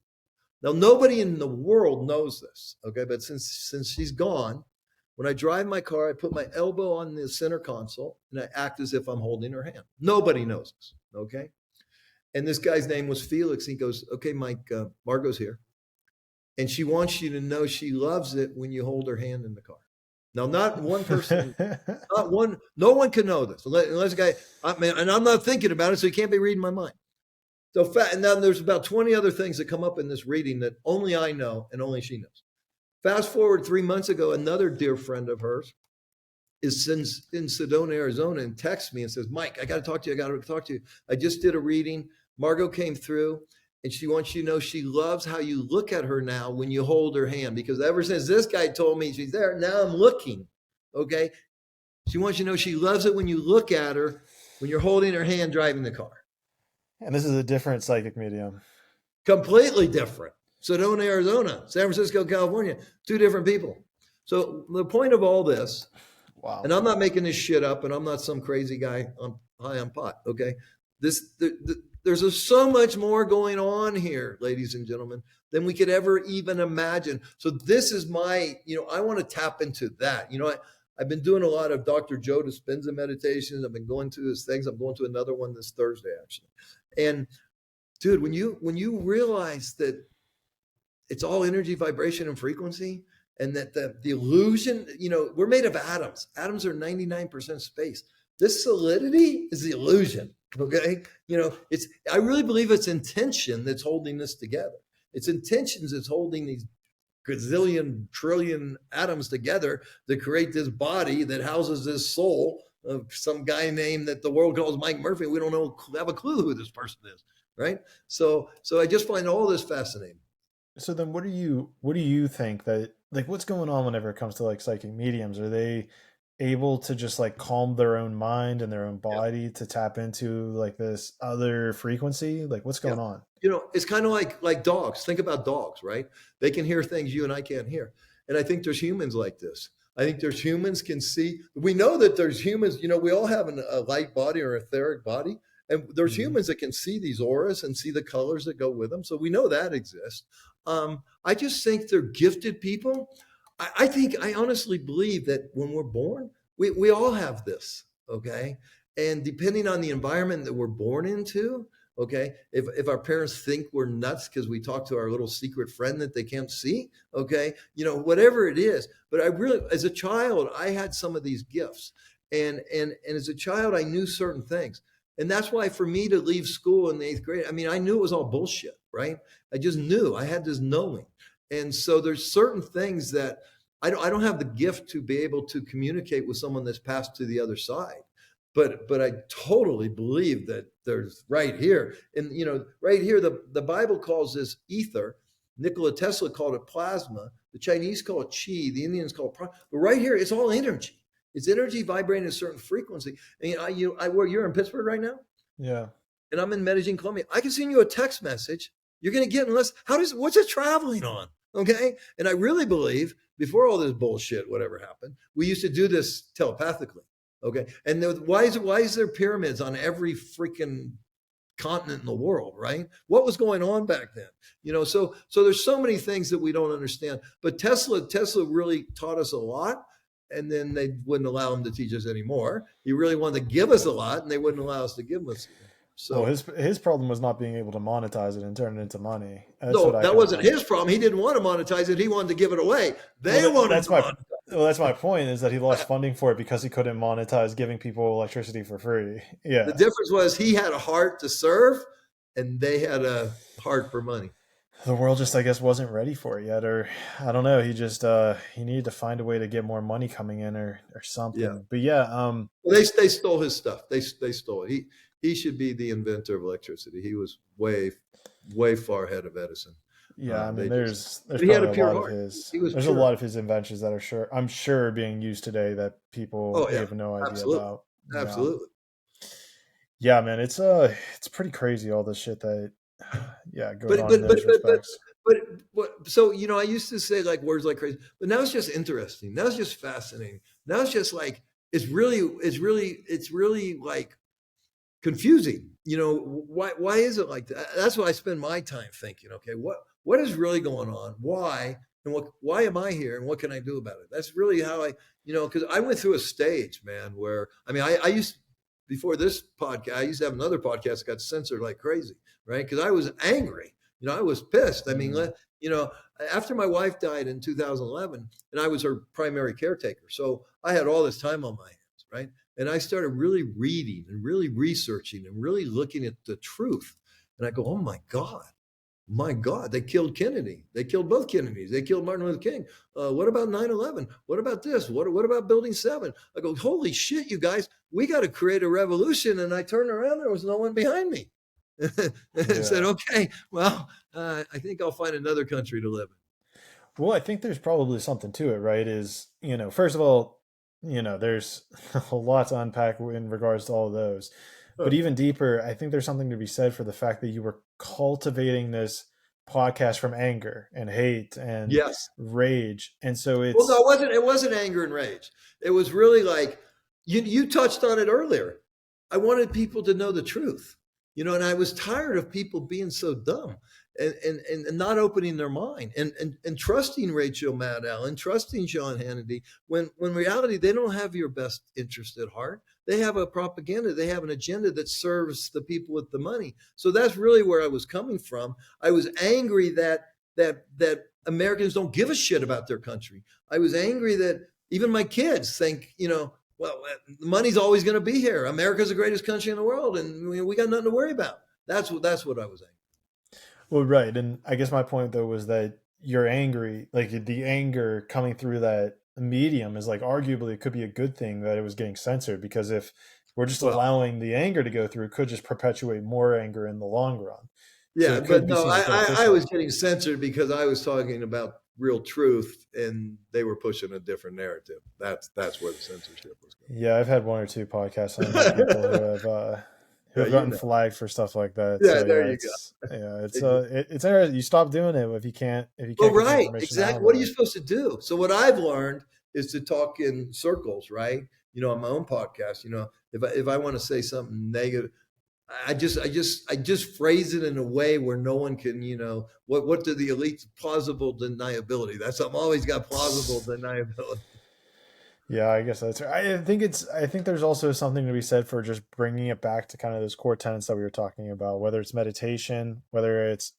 Now, nobody in the world knows this, okay? But since she's gone, when I drive my car, I put my elbow on the center console and I act as if I'm holding her hand. Nobody knows this, okay? And this guy's name was Felix. He goes, okay, Mike, Margot's here. And she wants you to know she loves it when you hold her hand in the car. Now, not one person, no one can know this unless a guy, and I'm not thinking about it, so he can't be reading my mind. So, and now there's about 20 other things that come up in this reading that only I know and only she knows. Fast forward 3 months ago, another dear friend of hers is in Sedona, Arizona, and texts me and says, Mike, I got to talk to you. I just did a reading. Margot came through, and she wants you to know she loves how you look at her now when you hold her hand, because ever since this guy told me she's there, now I'm looking, okay? She wants you to know she loves it when you look at her, when you're holding her hand driving the car. And this is a different psychic medium. Completely different. Sedona, Arizona, San Francisco, California, 2 different people. So the point of all this, Wow. and I'm not making this shit up, and I'm not some crazy guy high on pot, okay? There's so much more going on here, ladies and gentlemen, than we could ever even imagine. So this is I want to tap into that. I've been doing a lot of Dr. Joe Dispenza meditations. I've been going to his things. I'm going to another one this Thursday, actually. And dude, when you realize that it's all energy, vibration, and frequency, and that the illusion, we're made of atoms. Atoms are 99% space. This solidity is the illusion. Okay. I really believe it's intention that's holding this together. It's intentions that's holding these gazillion trillion atoms together to create this body that houses this soul of some guy named that the world calls Mike Murphy. We don't have a clue who this person is, right? So I just find all this fascinating. So then what do you think that, like, what's going on whenever it comes to like psychic mediums? Are they able to just like calm their own mind and their own Yeah, body to tap into like this other frequency? Like what's yeah. going on? It's kind of like dogs. Think about dogs, right? They can hear things you and I can't hear, and I think there's humans like this. I think there's humans can see. We know that there's humans. We all have a light body or etheric body, and there's Mhm. humans that can see these auras and see the colors that go with them. So we know that exists. I just think they're gifted people. I honestly believe that when we're born, we all have this. Okay, and depending on the environment that we're born into, okay, if our parents think we're nuts because we talk to our little secret friend that they can't see, okay, whatever it is. But I really, as a child, I had some of these gifts, and as a child, I knew certain things. And that's why for me to leave school in the eighth grade, I mean, I knew it was all bullshit, right? I just knew. I had this knowing. And so there's certain things that I don't have the gift to be able to communicate with someone that's passed to the other side. But I totally believe that there's right here. And right here, the Bible calls this ether. Nikola Tesla called it plasma. The Chinese call it chi. The Indians call it prana. But right here, it's all energy. It's energy vibrating at a certain frequency. And where you're in Pittsburgh right now, Yeah. and I'm in Medellin, Colombia. I can send you a text message. You're going to get unless what's it traveling on? Okay. And I really believe before all this bullshit, whatever happened, we used to do this telepathically. Okay. And why is there pyramids on every freaking continent in the world, right? What was going on back then? So there's so many things that we don't understand. But Tesla really taught us a lot. And then they wouldn't allow him to teach us anymore. He really wanted to give us a lot, and they wouldn't allow us to give us anymore. Well, So his problem was not being able to monetize it and turn it into money. That's what no, I that kind of wasn't think. his problem. He didn't want to monetize it. He wanted to give it away. Well, They wanted that's to my monetize well, that's my point is that he lost it. funding for it because he couldn't monetize giving people electricity for free. The Yeah. difference was he had a heart to serve, and they had a heart for money. The world just I guess wasn't ready for it yet, or I don't know, he just he needed to find a way to get more money coming in or Yeah. something. But yeah, Well, they stole his stuff. They stole it. He should be the inventor of electricity. He was way far ahead of Edison. yeah, I mean They just there's But he had probably a a pure lot of heart. his He was there's a pure. lot of his inventions that I'm sure are being used today that people Oh we yeah, have no idea absolutely, about. Yeah. absolutely. Yeah, man, it's pretty crazy all this shit that yeah, goes But on in but but those but but respects. but, so I used to say like words like crazy, but now it's just interesting. Now it's just fascinating. Now it's just like it's really like confusing. Why is it like that? That's what I spend my time thinking. Okay, what is really going on? Why? And why am I here? And what can I do about it? That's really how because I went through a stage, man, where I mean, I used before this podcast, I used to have another podcast that got censored like crazy, right? Because I was angry. I was pissed. I mean, Mm, you know, after my wife died in 2011, and I was her primary caretaker, so I had all this time on my hands, right? And I started really reading and really researching and really looking at the truth. And I go, oh my God, they killed Kennedy. They killed both Kennedys. They killed Martin Luther King. What about 9/11? What about this? What about Building 7? I go, holy shit, you guys, we got to create a revolution. And I turned around, there was no one behind me. And said, yeah. okay, well, I think I'll find another country to live Well, I think there's probably something to it, right? Is, first of all, there's a lot to unpack in regards to all of those. in. But even deeper, I think there's something to be said for the fact that you were cultivating this podcast from anger and hate and Yes. rage. And so Well, no, it's, it wasn't anger and rage. It was really like you touched on it earlier. I wanted people to know the truth, and I was tired of people being so dumb and not opening their mind and trusting Rachel Maddow and trusting Sean Hannity when reality they don't have your best interest at heart. They have a propaganda. They have an agenda that serves the people with the money. So that's really where I was coming from. I was angry that Americans don't give a shit about their country. I was angry that even my kids think, well, the money's always going to be here. America's the greatest country in the world, and we got nothing to worry about. That's what I was angry. Well, right. And I guess my point though was that you're angry, like the anger coming through that medium is like arguably it could be a good thing that it was getting censored, because if we're just Well, allowing the anger to go through, it could just perpetuate more anger in the long run. So yeah, it but could be no, seen as I was beneficial. getting censored because I was talking about real truth, and they were pushing a different narrative. That's where the censorship was Yeah, I've had one or two podcasts and I know going. people who Yeah, have you gotten know. flagged for stuff like that. Yeah, So there yeah, you go. it's interesting. You stop doing it if you Well, can't get the right, information exactly. out What are you there. supposed to do? So what I've learned is to talk in circles, right? On my own podcast. If I want to say something negative, I just phrase it in a way where no one can, what do the elites plausible deniability? That's I'm always got plausible deniability. Yeah, I guess that's right. I think there's also something to be said for just bringing it back to kind of those core tenets that we were talking about, whether it's meditation, whether it's,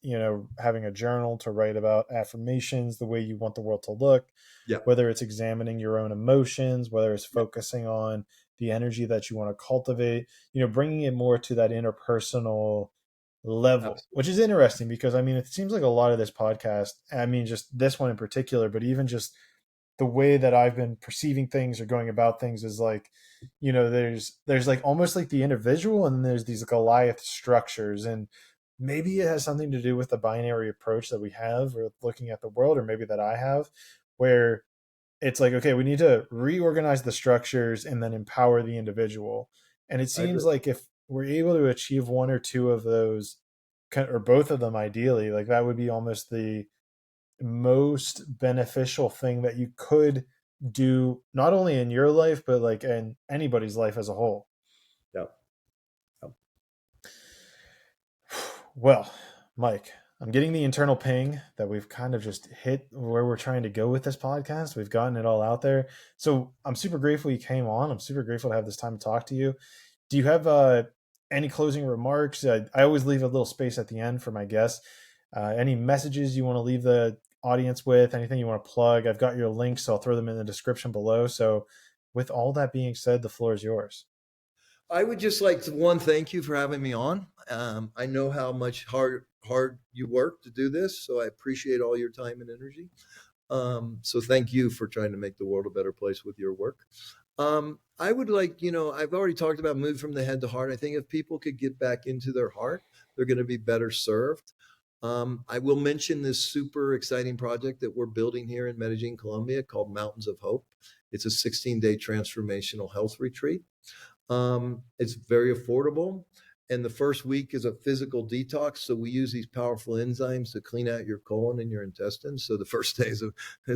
having a journal to write about affirmations, the way you want the world to look, Yeah, whether it's examining your own emotions, whether it's yeah, focusing on the energy that you want to cultivate, bringing it more to that interpersonal level, which is absolutely. interesting because I mean, it seems like a lot of this podcast, I mean, just this one in particular, but even just the way that I've been perceiving things or going about things is like, there's like almost like the individual and then there's these Goliath structures. And maybe it has something to do with the binary approach that we have or looking at the world, or maybe that I have, where it's like, okay, we need to reorganize the structures and then empower the individual. And it I seems agree. like if we're able to achieve one or two of those, or both of them ideally, like that would be almost the most beneficial thing that you could do, not only in your life but like in anybody's life as a whole. Yeah, yeah. Well, Mike, I'm getting the internal ping that we've kind of just hit where we're trying to go with this podcast. We've gotten it all out there, so I'm super grateful you came on. I'm super grateful to have this time to talk to you. Do you have any closing remarks? I always leave a little space at the end for my guests. Any messages you want to leave the audience with? Anything you want to plug? I've got your links, so I'll throw them in the description below. So, with all that being said, the floor is yours. I would just like to thank you for having me on. I know how much hard you work to do this, so I appreciate all your time and energy. So thank you for trying to make the world a better place with your work. I would like, I've already talked about move from the head to heart. I think if people could get back into their heart, they're going to be better served. I will mention this super exciting project that we're building here in Medellin, Colombia, called Mountains of Hope. It's a 16-day transformational health retreat. It's very affordable. And the first week is a physical detox. So we use these powerful enzymes to clean out your colon and your intestines. So the first day is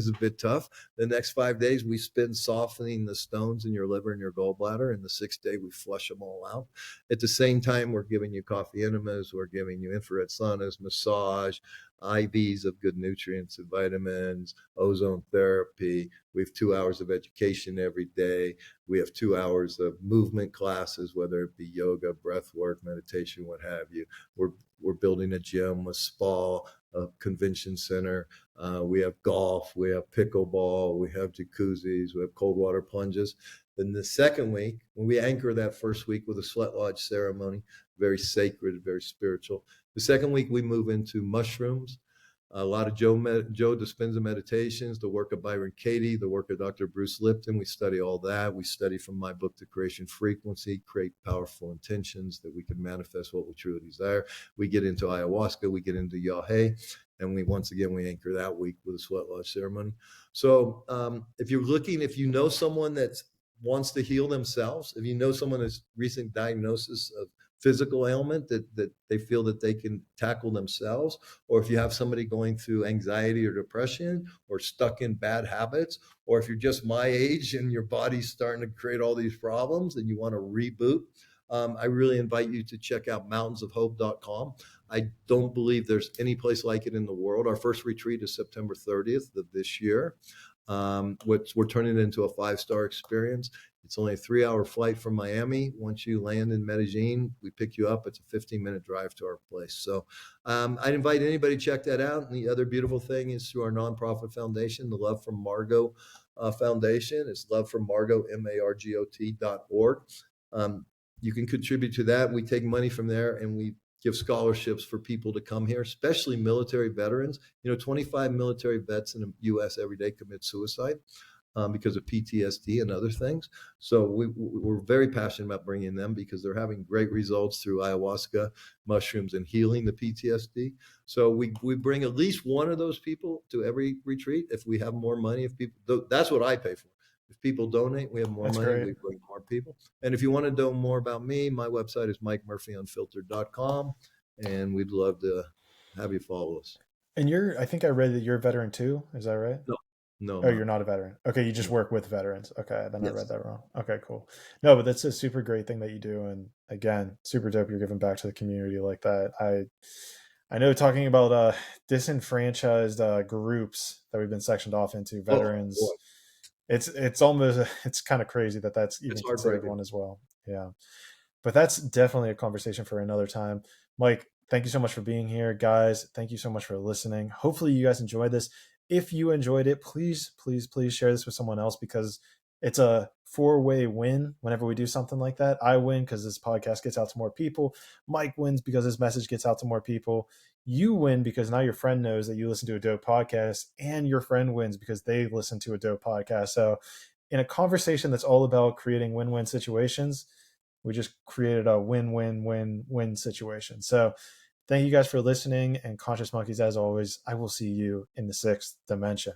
a bit tough. The next 5 days we spend softening the stones in your liver and your gallbladder. And the sixth day we flush them all out. At the same time, we're giving you coffee enemas, we're giving you infrared saunas, massage, IVs of good nutrients and vitamins, ozone therapy. We have 2 hours of education every day. We have 2 hours of movement classes, whether it be yoga, breath work, meditation, what have you. We're building a gym, a spa, a convention center. We have golf, we have pickleball, we have jacuzzis, we have cold water plunges. Then the second week, when we anchor that first week with a sweat lodge ceremony, very sacred, very spiritual. The second week, we move into mushrooms, a lot of Joe Dispenza meditations, the work of Byron Katie, the work of Dr. Bruce Lipton. We study all that. We study from my book, The Creation Frequency, create powerful intentions that we can manifest what we truly desire. We get into ayahuasca, we get into yahe, and once again we anchor that week with a sweat lodge ceremony. So if you know someone that wants to heal themselves, if you know someone that's recent diagnosis of physical ailment that they feel that they can tackle themselves, or if you have somebody going through anxiety or depression or stuck in bad habits, or if you're just my age and your body's starting to create all these problems and you want to reboot, I really invite you to check out mountainsofhope.com. I don't believe there's any place like it in the world. Our first retreat is September 30th of this year. Which we're turning it into a 5-star experience. It's only a 3-hour flight from Miami. Once you land in Medellin, we pick you up. It's a 15-minute drive to our place. So I'd invite anybody to check that out. And the other beautiful thing is through our nonprofit foundation, the Love from Margot Foundation. It's Love from Margot, MARGOT.org. You can contribute to that. We take money from there and we give scholarships for people to come here, especially military veterans. 25 military vets in the U.S. every day commit suicide because of PTSD and other things. So we're very passionate about bringing them because they're having great results through ayahuasca, mushrooms, and healing the PTSD. So we bring at least one of those people to every retreat. If we have more money, if people, that's what I pay for. If people donate, we have more That's money, great. we bring more people. And if you want to know more about me, my website is mikemurphyunfiltered.com, and we'd love to have you follow us. And I think I read that you're a veteran too. Is that right? No, no, Oh, I'm you're not. not a veteran. Okay, you just No. work with veterans. Okay, then I read Yes. that wrong. Okay, cool. No, but that's a super great thing that you do, and again, super dope. You're giving back to the community like that. I know talking about disenfranchised groups that we've been sectioned off into, Oh, boy. veterans. It's almost it's kind of crazy that that's It's even considered heartbreaking. one as well. Yeah. But that's definitely a conversation for another time. Mike, thank you so much for being here. Guys, thank you so much for listening. Hopefully, you guys enjoyed this. If you enjoyed it, please, please, please share this with someone else because it's a four-way win whenever we do something like that. I win because this podcast gets out to more people. Mike wins because his message gets out to more people. You win because now your friend knows that you listen to a dope podcast, and your friend wins because they listen to a dope podcast. So, in a conversation that's all about creating win-win situations, we just created a win-win-win-win situation. So thank you guys for listening, and Conscious Monkeys, as always, I will see you in the sixth dimension.